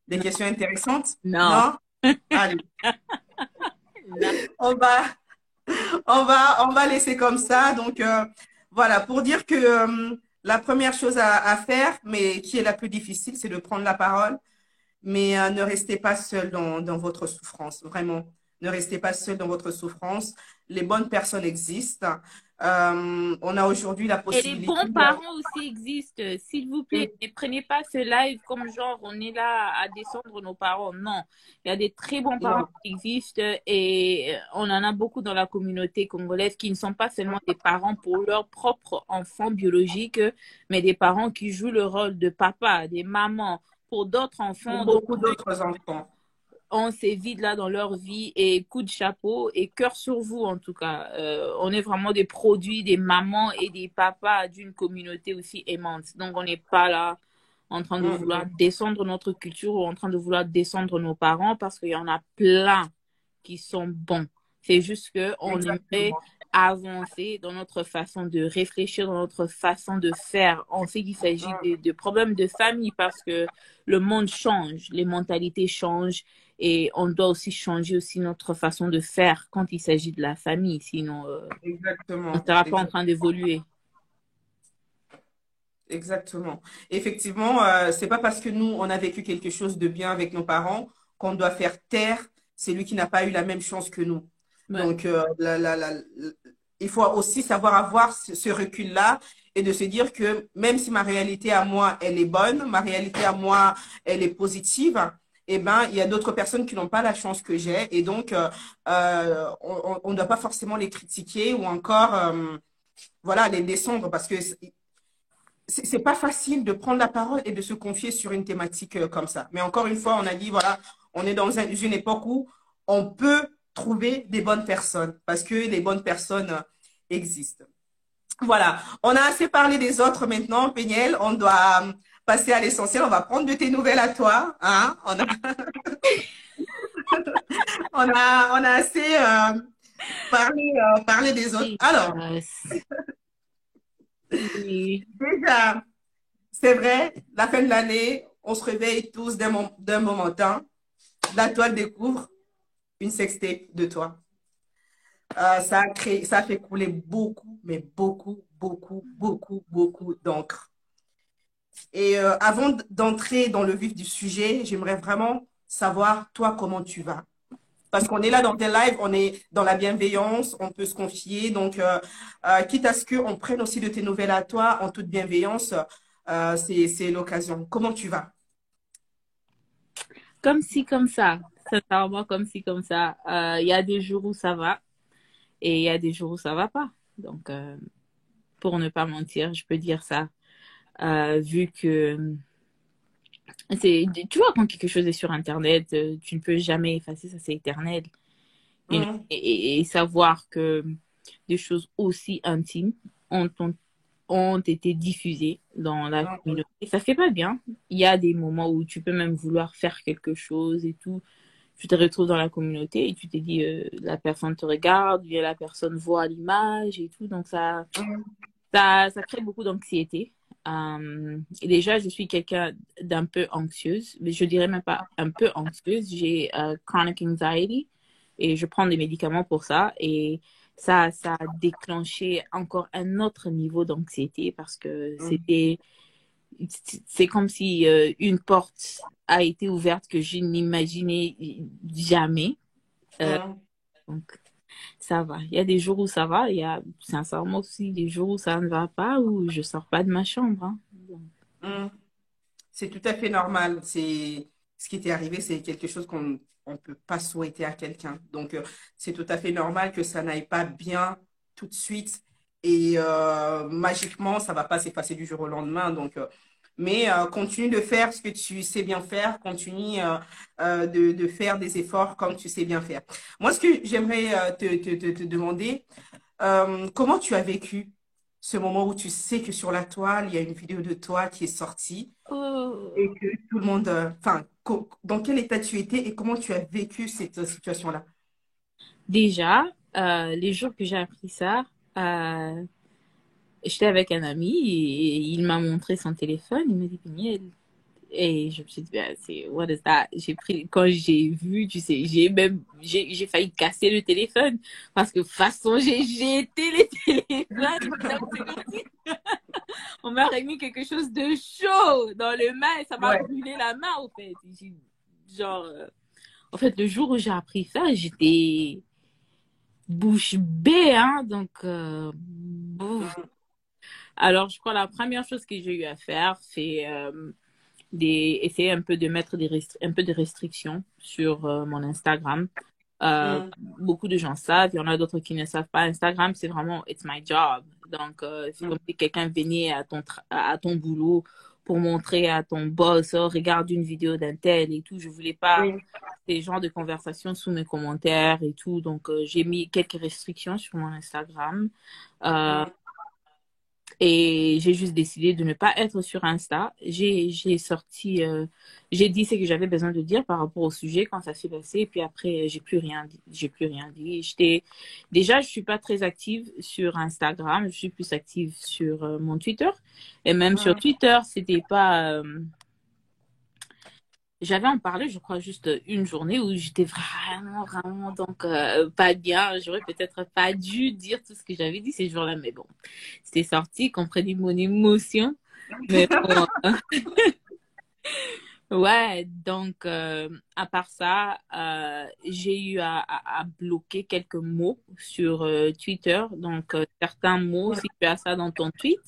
Des questions intéressantes? Non. Allez. On va laisser comme ça. Donc, voilà, pour dire que la première chose à faire, mais qui est la plus difficile, c'est de prendre la parole. Mais ne restez pas seul dans votre souffrance, vraiment. Ne restez pas seul dans votre souffrance. Les bonnes personnes existent. On a aujourd'hui la possibilité. Et les bons parents aussi existent. S'il vous plaît, ne prenez pas ce live comme genre on est là à descendre nos parents. Non, il y a des très bons parents qui existent et on en a beaucoup dans la communauté congolaise qui ne sont pas seulement des parents pour leurs propres enfants biologiques, mais des parents qui jouent le rôle de papa, des mamans pour d'autres enfants. Pour beaucoup d'autres enfants. ont ces vides-là dans leur vie et coup de chapeau et cœur sur vous en tout cas. On est vraiment des produits, des mamans et des papas d'une communauté aussi aimante. Donc on n'est pas là en train de vouloir descendre notre culture ou en train de vouloir descendre nos parents parce qu'il y en a plein qui sont bons. C'est juste qu'on aimerait Exactement. avancer dans notre façon de réfléchir, dans notre façon de faire. On sait qu'il s'agit de problèmes de famille parce que le monde change, les mentalités changent et on doit aussi changer aussi notre façon de faire quand il s'agit de la famille. Sinon, on ne Exactement. sera pas en Exactement. train d'évoluer. Exactement. Effectivement, c'est pas parce que nous, on a vécu quelque chose de bien avec nos parents qu'on doit faire taire celui qui n'a pas eu la même chance que nous. Ouais. Donc, il faut aussi savoir avoir ce recul-là et de se dire que même si ma réalité à moi, elle est bonne, ma réalité à moi, elle est positive, eh ben, il y a d'autres personnes qui n'ont pas la chance que j'ai. Et donc, on ne doit pas forcément les critiquer ou encore, voilà, les descendre parce que c'est pas facile de prendre la parole et de se confier sur une thématique comme ça. Mais encore une fois, on a dit, voilà, on est dans une époque où on peut trouver des bonnes personnes parce que les bonnes personnes existent. Voilà, on a assez parlé des autres maintenant, Péniel. On doit passer à l'essentiel. On va prendre de tes nouvelles à toi. Hein? On a assez parlé des autres. Et, Alors, oui. déjà, c'est vrai, la fin de l'année, on se réveille tous d'un momentum. La toile découvre une sextape de toi. Ça a fait couler beaucoup, mais beaucoup, beaucoup, beaucoup, beaucoup d'encre. Et avant d'entrer dans le vif du sujet, j'aimerais vraiment savoir, toi, comment tu vas. Parce qu'on est là dans tes lives, on est dans la bienveillance, on peut se confier. Donc, quitte à ce qu'on prenne aussi de tes nouvelles à toi en toute bienveillance, c'est l'occasion. Comment tu vas? Comme si, comme ça. Sincèrement, comme si, comme ça. Il y a des jours où ça va et il y a des jours où ça va pas. Donc, pour ne pas mentir, je peux dire ça. Vu que tu vois, quand quelque chose est sur Internet, tu ne peux jamais effacer ça, c'est éternel. Hum, Et savoir que des choses aussi intimes ont, ont, ont été diffusées dans la hum, communauté, ça fait pas bien. Il y a des moments où tu peux même vouloir faire quelque chose et tout. Tu te retrouves dans la communauté et tu te dis, la personne te regarde, bien la personne voit l'image et tout. Donc, hum, ça crée beaucoup d'anxiété. Et déjà, je suis quelqu'un d'un peu anxieuse, mais je dirais même pas un peu anxieuse. J'ai chronic anxiety et je prends des médicaments pour ça. Et ça a déclenché encore un autre niveau d'anxiété parce que hum, c'est comme si une porte a été ouverte que je n'imaginais jamais. Euh, hum. donc, ça va. Il y a des jours où ça va, il y a sincèrement aussi des jours où ça ne va pas, où je sors pas de ma chambre. Hein. Hum. C'est tout à fait normal. C'est ce qui t'est arrivé, c'est quelque chose qu'on ne peut pas souhaiter à quelqu'un. Donc, c'est tout à fait normal que ça n'aille pas bien tout de suite et magiquement, ça va pas s'effacer du jour au lendemain. Donc, mais continue de faire ce que tu sais bien faire, continue de faire des efforts comme tu sais bien faire. Moi, ce que j'aimerais te demander, comment tu as vécu ce moment où tu sais que sur la toile, il y a une vidéo de toi qui est sortie et Oh. que tout le monde, enfin, dans quel état tu étais et comment tu as vécu cette situation-là? Déjà, les jours que j'ai appris ça, euh, j'étais avec un ami et il m'a montré son téléphone. Il m'a dit, Peniel. Et je me suis dit, ben, c'est, what is that? J'ai pris, quand j'ai vu, tu sais, j'ai failli casser le téléphone parce que de toute façon, j'ai jeté les téléphones. Donc, c'est comme si on m'a remis quelque chose de chaud dans le main et ça m'a Ouais. brûlé la main, au fait. Genre, en fait, le jour où j'ai appris ça, j'étais bouche bée, hein. Donc, bouf. Mm, Alors, je crois que la première chose que j'ai eu à faire, c'est essayer un peu de mettre un peu de restrictions sur mon Instagram. mm, Beaucoup de gens savent, il y en a d'autres qui ne savent pas. Instagram, c'est vraiment, it's my job. Donc, c'est mm, comme si quelqu'un venait à ton boulot pour montrer à ton boss, oh, regarde une vidéo d'un tel et tout. Je voulais pas oui. ces genres de conversations sous mes commentaires et tout. Donc, j'ai mis quelques restrictions sur mon Instagram. Euh, et j'ai juste décidé de ne pas être sur Insta. J'ai dit ce que j'avais besoin de dire par rapport au sujet quand ça s'est passé. Et puis après, j'ai plus rien dit. J'ai plus rien dit. Déjà, je suis pas très active sur Instagram. Je suis plus active sur mon Twitter. Et même sur Twitter, c'était pas, j'avais en parlé, je crois, juste une journée où j'étais vraiment, vraiment, donc, pas bien. J'aurais peut-être pas dû dire tout ce que j'avais dit ces jours-là, mais bon, c'était sorti, comprenez mon émotion. Mais bon, ouais, donc, à part ça, j'ai eu à bloquer quelques mots sur Twitter. Donc, certains mots, si tu as ça dans ton tweet,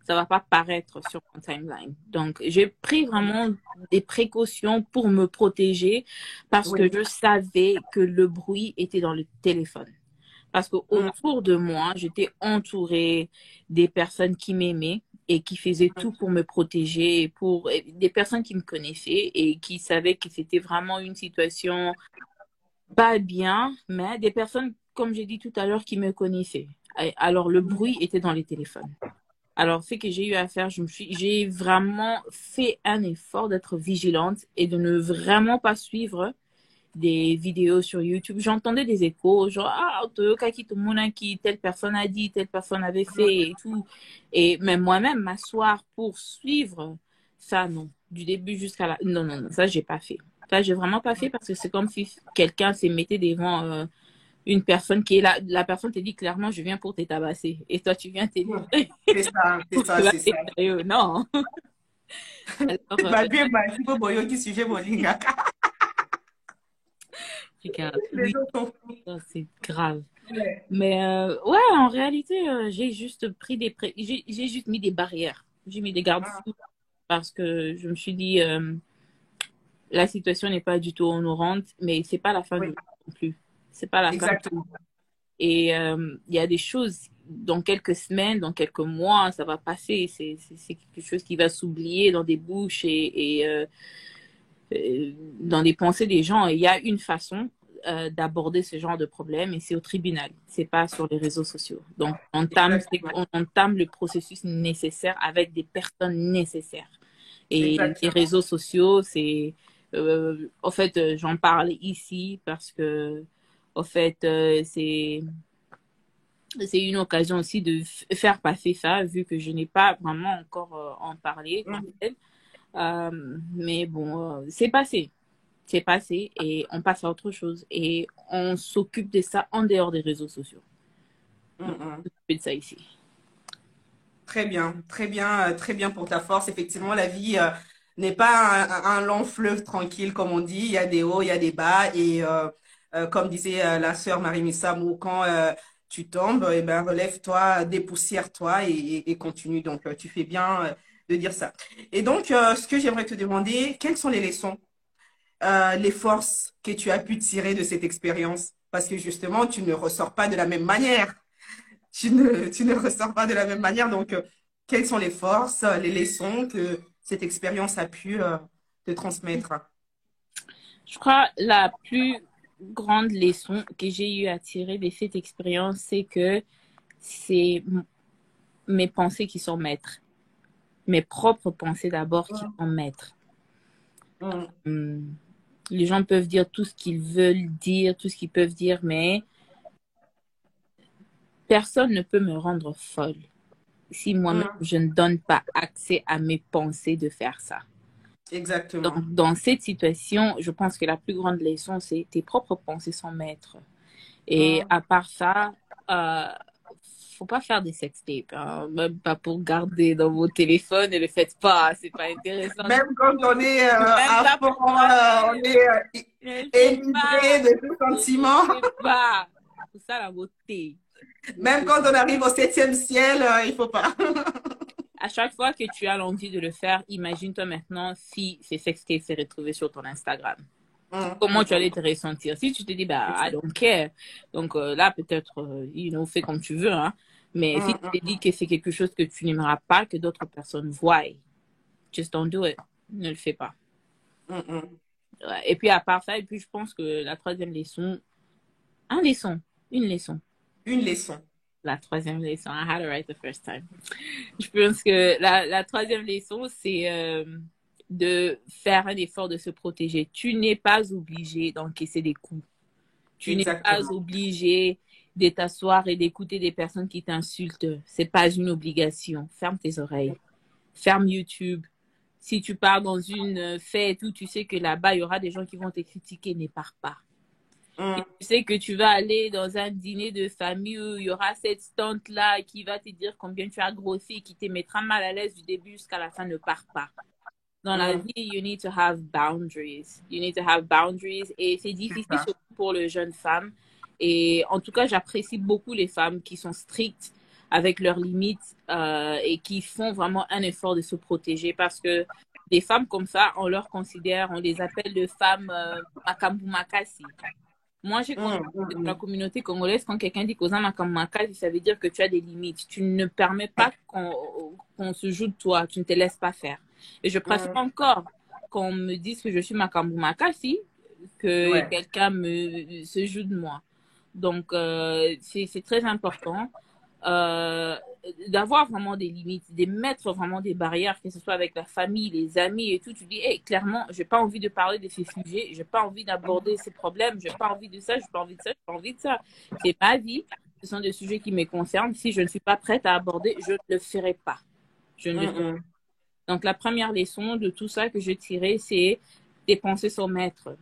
ça va pas paraître sur mon timeline. Donc, j'ai pris vraiment des précautions pour me protéger parce que Oui. je savais que le bruit était dans le téléphone. Parce que autour de moi, j'étais entourée des personnes qui m'aimaient et qui faisaient tout pour me protéger, pour des personnes qui me connaissaient et qui savaient que c'était vraiment une situation pas bien, mais des personnes, comme j'ai dit tout à l'heure, qui me connaissaient. Alors, le bruit était dans les téléphones. Alors, ce que j'ai eu à faire, j'ai vraiment fait un effort d'être vigilante et de ne vraiment pas suivre des vidéos sur YouTube. J'entendais des échos, genre, ah, qui telle personne a dit, telle personne avait fait et tout. Et même moi-même, m'asseoir pour suivre ça, non. Du début jusqu'à la... Non, non, non, ça, j'ai pas fait. Ça, j'ai vraiment pas fait parce que c'est comme si quelqu'un s'est metté devant une personne qui est là. La personne te dit clairement, je viens pour te tabasser. Et toi, tu viens te livrer C'est ça, c'est pour te ça, c'est ça. sérieux. Non. Alors, Malgré ma petit boyo qui sujet molinga. regarde, Les oui, gens sont fous. ça, c'est grave. Ouais. Mais ouais, en réalité, j'ai juste j'ai juste mis des barrières. J'ai mis des garde-fous parce que je me suis dit, la situation n'est pas du tout honorante, mais c'est pas la fin du Oui, monde non plus. C'est pas la fin. exactement. Et il y a des choses, dans quelques semaines, dans quelques mois, ça va passer. C'est quelque chose qui va s'oublier dans des bouches et dans les pensées des gens. Et il y a une façon d'aborder ce genre de problème et c'est au tribunal, c'est pas sur les réseaux sociaux. Donc, Exactement. on entame le processus nécessaire avec des personnes nécessaires. Et les Exactement. réseaux sociaux, c'est... en fait, j'en parle ici parce que, en fait, c'est une occasion aussi de faire passer ça, vu que je n'ai pas vraiment encore en parlé. Mais bon, c'est passé. C'est passé et on passe à autre chose. Et on s'occupe de ça en dehors des réseaux sociaux. On Mm. s'occupe de ça ici. Très bien pour ta force. Effectivement, la vie n'est pas un long fleuve tranquille, comme on dit. Il y a des hauts, il y a des bas. Et comme disait la sœur Marie-Missa Mou, quand tu tombes, eh ben, relève-toi, dépoussière-toi et continue. Donc, tu fais bien de dire ça. Et donc, ce que j'aimerais te demander, quelles sont les leçons, les forces que tu as pu tirer de cette expérience? Parce que justement, tu ne ressors pas de la même manière. Tu ne ressors pas de la même manière. Donc, quelles sont les forces, les leçons que cette expérience a pu te transmettre? Je crois la plus grande leçon que j'ai eu à tirer de cette expérience, c'est que c'est mes pensées qui sont maîtres. Mes propres pensées d'abord qui Mm, sont maîtres. mm, Hum, Les gens peuvent dire tout ce qu'ils veulent dire, tout ce qu'ils peuvent dire, mais personne ne peut me rendre folle si moi-même mm. je ne donne pas accès à mes pensées de faire ça. Donc, Exactement. dans cette situation, je pense que la plus grande leçon, c'est tes propres pensées sont maîtres. Et Mm. à part ça, euh, faut pas faire des sextapes, hein. Même pas pour garder dans vos téléphones, ne le faites pas, c'est pas intéressant. Même quand on est Même à pas fond, pour toi-même, on est ne le fais émigré pas, de tout ne le sentiment. fais pas. C'est ça la beauté. Même quand on arrive au septième ciel, il faut pas. À chaque fois que tu as l'envie de le faire, imagine-toi maintenant si ces sextapes s'est retrouvé sur ton Instagram. Mm, Comment mm, tu allais mm. te ressentir? Si tu te dis, bah, I Exact. don't care. Donc là, peut-être, fais comme tu veux, hein. Mais si Mm, tu te mm, dis que c'est quelque chose que tu n'aimeras pas que d'autres personnes voient, just don't do it. Ne le fais pas. mm, mm. Ouais. Et puis à part ça, et puis je pense que la troisième leçon, une leçon. Une leçon. La troisième leçon, I had it right the first time. Je pense que la troisième leçon, c'est de faire un effort de se protéger. Tu n'es pas obligé d'encaisser des coups. Tu n'es pas Exactement. obligé de t'asseoir et d'écouter des personnes qui t'insultent. C'est pas une obligation. Ferme tes oreilles. Ferme YouTube. Si tu pars dans une fête où tu sais que là-bas, il y aura des gens qui vont te critiquer, n'y pars pas. Et Mm, tu sais que tu vas aller dans un dîner de famille où il y aura cette tante-là qui va te dire combien tu as grossi et qui te mettra mal à l'aise du début jusqu'à la fin, ne pars pas. Dans la mm, vie, you need to have boundaries. You need to have boundaries. Et c'est c'est difficile ça. surtout pour les jeunes femmes. Et en tout cas, j'apprécie beaucoup les femmes qui sont strictes avec leurs limites et qui font vraiment un effort de se protéger parce que des femmes comme ça, on leur considère, on les appelle de femmes makambu makasi. Moi, j'ai Mm, constaté mm, dans la mm. communauté congolaise, quand quelqu'un dit Kozama Makasi, ça veut dire que tu as des limites. Tu ne permets pas qu'on se joue de toi. Tu ne te laisses pas faire. Et je préfère Mm. encore qu'on me dise que je suis Makambu Makasi que Ouais. quelqu'un se joue de moi. Donc, c'est très important euh, d'avoir vraiment des limites, de mettre vraiment des barrières, que ce soit avec la famille, les amis et tout. Tu dis, hey, clairement, j'ai pas envie de parler de ces sujets, j'ai pas envie d'aborder ces problèmes, j'ai pas envie de ça, j'ai pas envie de ça, j'ai pas envie de ça. C'est ma vie, ce sont des sujets qui me concernent. Si je ne suis pas prête à aborder, je ne le ferai pas. Je ne Mm, le ferai mm. pas. Donc, la première leçon de tout ça que je tirais, c'est des pensées sont maîtres.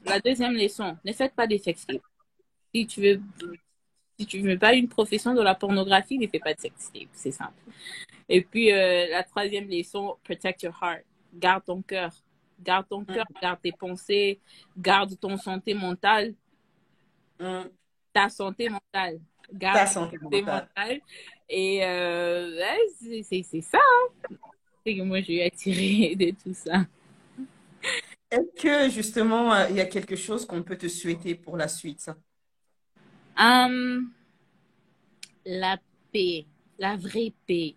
La deuxième leçon, ne faites pas des sextapes. Si tu veux, si tu veux pas une profession de la pornographie, ne fais pas de sextape. C'est simple. Et puis, la troisième leçon, protect your heart. Garde ton cœur. Garde ton cœur, Mm, garde tes pensées, garde ton santé mentale, mm. ta santé mentale. Garde Ta ta santé santé mentale. mentale. Et ouais, c'est ça. C'est que moi, j'ai attiré de tout ça. Est-ce que justement, il y a quelque chose qu'on peut te souhaiter pour la suite? Hum, la paix, la vraie paix.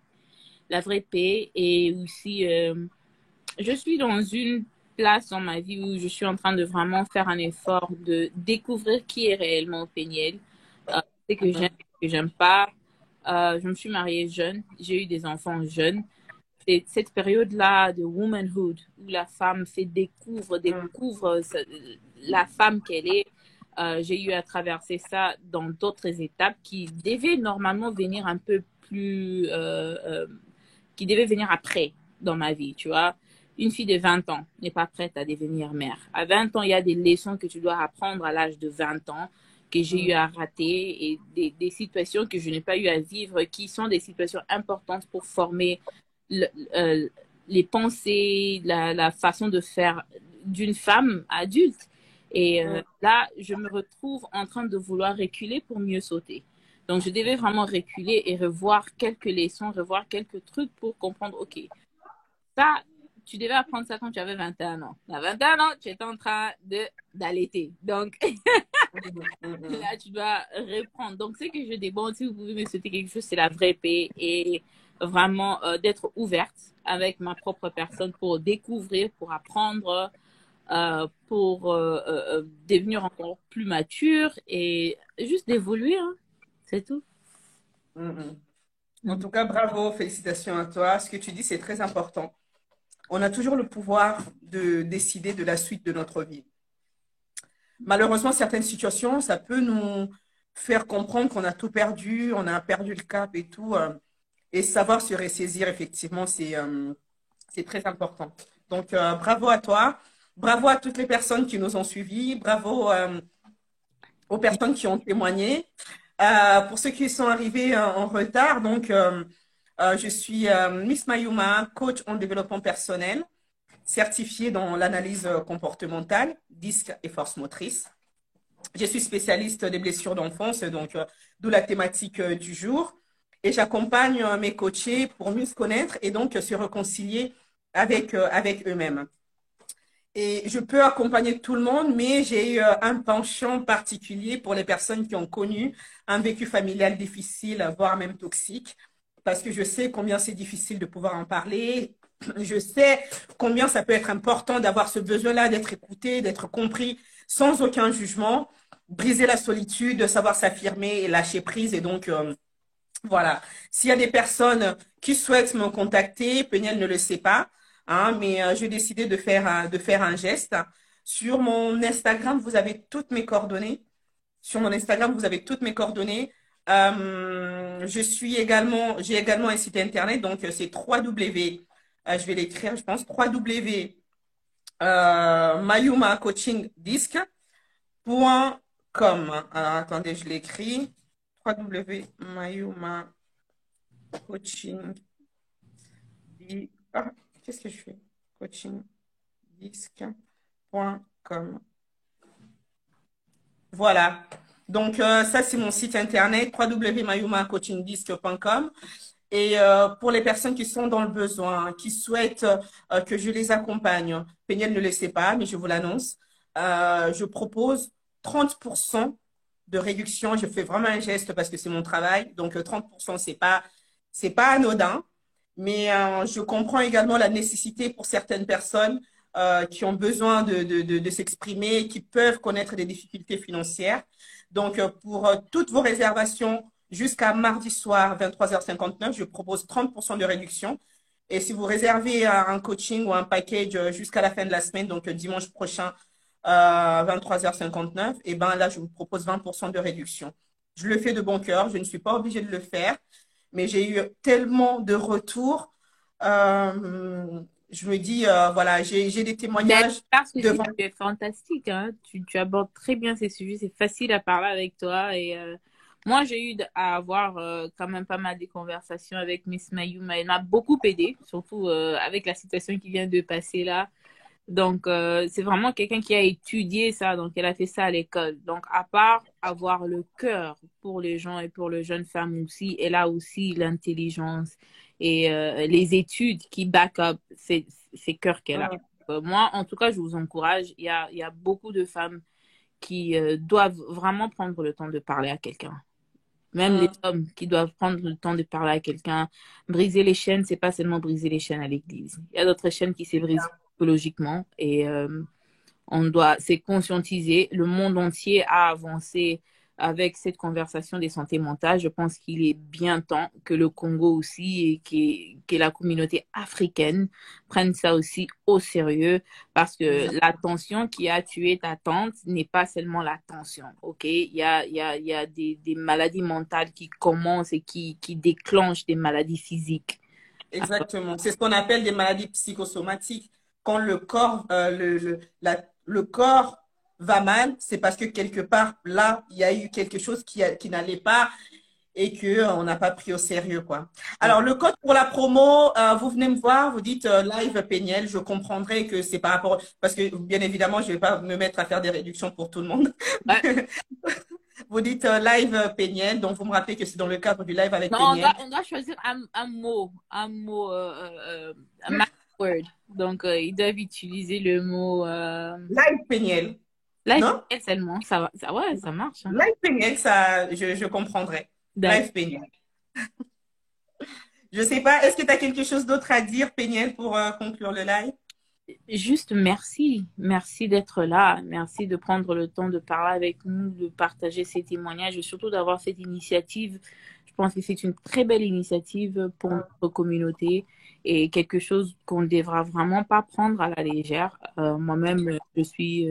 La vraie paix et aussi je suis dans une place dans ma vie où je suis en train de vraiment faire un effort de découvrir qui est réellement Péniel, c'est Mm, que j'aime pas. Je me suis mariée jeune, j'ai eu des enfants jeunes. C'est cette période-là de womanhood où la femme mm, découvre la femme qu'elle est. J'ai eu à traverser ça dans d'autres étapes qui devaient normalement venir un peu plus qui devait venir après dans ma vie, tu vois. Une fille de 20 ans n'est pas prête à devenir mère. À 20 ans, il y a des leçons que tu dois apprendre à l'âge de 20 ans que j'ai eu mm, à rater et des situations que je n'ai pas eu à vivre qui sont des situations importantes pour former le, euh, les pensées, la façon de faire d'une femme adulte. Et mm, là, je me retrouve en train de vouloir reculer pour mieux sauter. Donc, je devais vraiment reculer et revoir quelques leçons, revoir quelques trucs pour comprendre, OK, ça, tu devais apprendre ça quand tu avais 21 ans. À 21 ans, tu étais en train d'allaiter. Donc, mm, mm, mm. là, tu dois reprendre. Donc, c'est que je déborde. Si vous pouvez me souhaiter quelque chose, c'est la vraie paix et vraiment d'être ouverte avec ma propre personne pour découvrir, pour apprendre, pour devenir encore plus mature et juste d'évoluer. Hein. C'est tout. Mm, mm. En Mhm. tout cas, bravo, félicitations à toi. Ce que tu dis, c'est très important. On a toujours le pouvoir de décider de la suite de notre vie. Malheureusement, certaines situations, ça peut nous faire comprendre qu'on a tout perdu, on a perdu le cap et tout. Et savoir se ressaisir, effectivement, c'est très important. Donc, bravo à toi. Bravo à toutes les personnes qui nous ont suivis. Bravo, aux personnes qui ont témoigné. Pour ceux qui sont arrivés en retard, donc, je suis Miss Mayuma, coach en développement personnel, certifiée dans l'analyse comportementale, disque et force motrice. Je suis spécialiste des blessures d'enfance, donc d'où la thématique du jour. Et j'accompagne mes coachés pour mieux se connaître et donc se réconcilier avec eux-mêmes. Et je peux accompagner tout le monde, mais j'ai eu un penchant particulier pour les personnes qui ont connu un vécu familial difficile, voire même toxique, parce que je sais combien c'est difficile de pouvoir en parler, Je sais combien ça peut être important d'avoir ce besoin-là d'être écouté, d'être compris sans aucun jugement, briser la solitude, savoir s'affirmer et lâcher prise. Et donc, voilà. S'il y a des personnes qui souhaitent me contacter, Peniel ne le sait pas, hein, mais j'ai décidé de faire un geste. Sur mon Instagram, vous avez toutes mes coordonnées. Sur mon Instagram, vous avez toutes mes coordonnées. J'ai également un site internet, donc c'est 3W, je vais l'écrire, je pense, 3W mayumacoachingdisc.com. Alors, attendez, je l'écris. 3W mayumacoaching. Ah, qu'est-ce que je fais? Coachingdisc.com. Voilà. Donc, ça, c'est mon site internet, www.mayumacoachingdisc.com. Et pour les personnes qui sont dans le besoin, qui souhaitent que je les accompagne, Péniel ne le sait pas, mais je vous l'annonce, je propose 30% de réduction. Je fais vraiment un geste parce que c'est mon travail. Donc, 30%, c'est pas anodin. Mais je comprends également la nécessité pour certaines personnes qui ont besoin de s'exprimer, qui peuvent connaître des difficultés financières. Donc, pour toutes vos réservations jusqu'à mardi soir, 23h59, je propose 30% de réduction. Et si vous réservez un coaching ou un package jusqu'à la fin de la semaine, donc dimanche prochain, 23h59, et ben là, je vous propose 20% de réduction. Je le fais de bon cœur, je ne suis pas obligée de le faire, mais j'ai eu tellement de retours. Je me dis, voilà, j'ai des Ben, témoignages parce que si devant. tu es fantastique, hein. Tu abordes très bien ces sujets, c'est facile à parler avec toi. Et moi, j'ai eu à avoir quand même pas mal de conversations avec Miss Mayuma. Elle m'a beaucoup aidé, surtout avec la situation qui vient de passer là. Donc, c'est vraiment quelqu'un qui a étudié ça, donc elle a fait ça à l'école. Donc, à part avoir le cœur pour les gens et pour les jeunes femmes aussi, elle a aussi l'intelligence et les études qui back up ces cœurs qu'elle a. Moi, en tout cas, je vous encourage. Il y a beaucoup de femmes qui doivent vraiment prendre le temps de parler à quelqu'un. Même les hommes qui doivent prendre le temps de parler à quelqu'un. Briser les chaînes, c'est pas seulement briser les chaînes à l'église. Il y a d'autres chaînes qui se brisent psychologiquement et on doit s'est conscientiser. Le monde entier a avancé avec cette conversation des santé mentale. Je pense qu'il est bien temps que le Congo aussi et que la communauté africaine prenne ça aussi au sérieux parce que la tension qui a tué ta tante n'est pas seulement la tension, ok? Il y a des maladies mentales qui commencent et qui déclenchent des maladies physiques. Exactement. C'est ce qu'on appelle des maladies psychosomatiques. Quand le corps va mal, c'est parce que quelque part, là, il y a eu quelque chose qui n'allait pas et que on n'a pas pris au sérieux, quoi. Alors, le code pour la promo, vous venez me voir, vous dites live Péniel, je comprendrai que c'est par rapport, parce que bien évidemment, je vais pas me mettre à faire des réductions pour tout le monde. Ouais. Vous dites live Péniel, donc vous me rappelez que c'est dans le cadre du live avec Non, Péniel. on doit choisir un mot, un magic word. Donc, ils doivent utiliser le mot Live Péniel, live non? seulement. Ouais, ça marche. Hein. Live Péniel, ça, je comprendrai. D'accord. Live Péniel. Je sais pas, est-ce que tu as quelque chose d'autre à dire, Péniel, pour conclure le live? Juste merci. Merci d'être là. Merci de prendre le temps de parler avec nous, de partager ces témoignages et surtout d'avoir cette initiative. Je pense que c'est une très belle initiative pour notre communauté et quelque chose qu'on ne devra vraiment pas prendre à la légère. Moi-même, je suis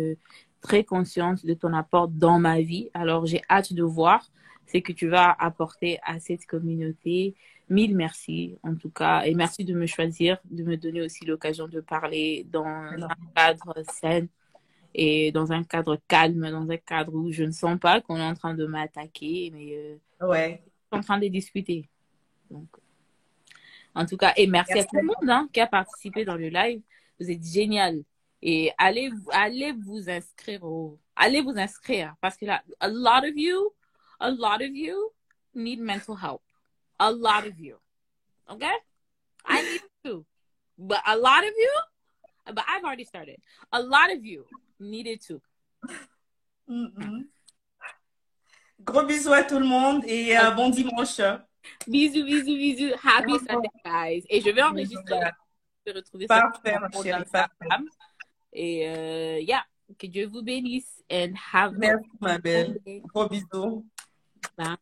très consciente de ton apport dans ma vie. Alors, j'ai hâte de voir ce que tu vas apporter à cette communauté. Mille merci, en tout cas, et merci de me choisir, de me donner aussi l'occasion de parler dans un cadre sain et dans un cadre calme, dans un cadre où je ne sens pas qu'on est en train de m'attaquer, mais Ouais. on est en train de discuter. Donc, en tout cas, et merci à Merci. tout le monde hein, qui a participé dans le live. Vous êtes génial. Et allez vous inscrire allez vous inscrire parce que là, a lot of you need mental help. A lot of you. Okay? I need to. But a lot of you, but I've already started. A lot of you needed to. Gros bisous à tout le monde et bon dimanche. Bisous, bisous, bisous. Happy Sunday, guys. Et je vais enregistrer peux retrouver ça Parfait, ma sur chérie, parfait. Instagram. Et yeah, que Dieu vous bénisse and have a Merci, ma wonderful belle. day. Gros bisous. Bye.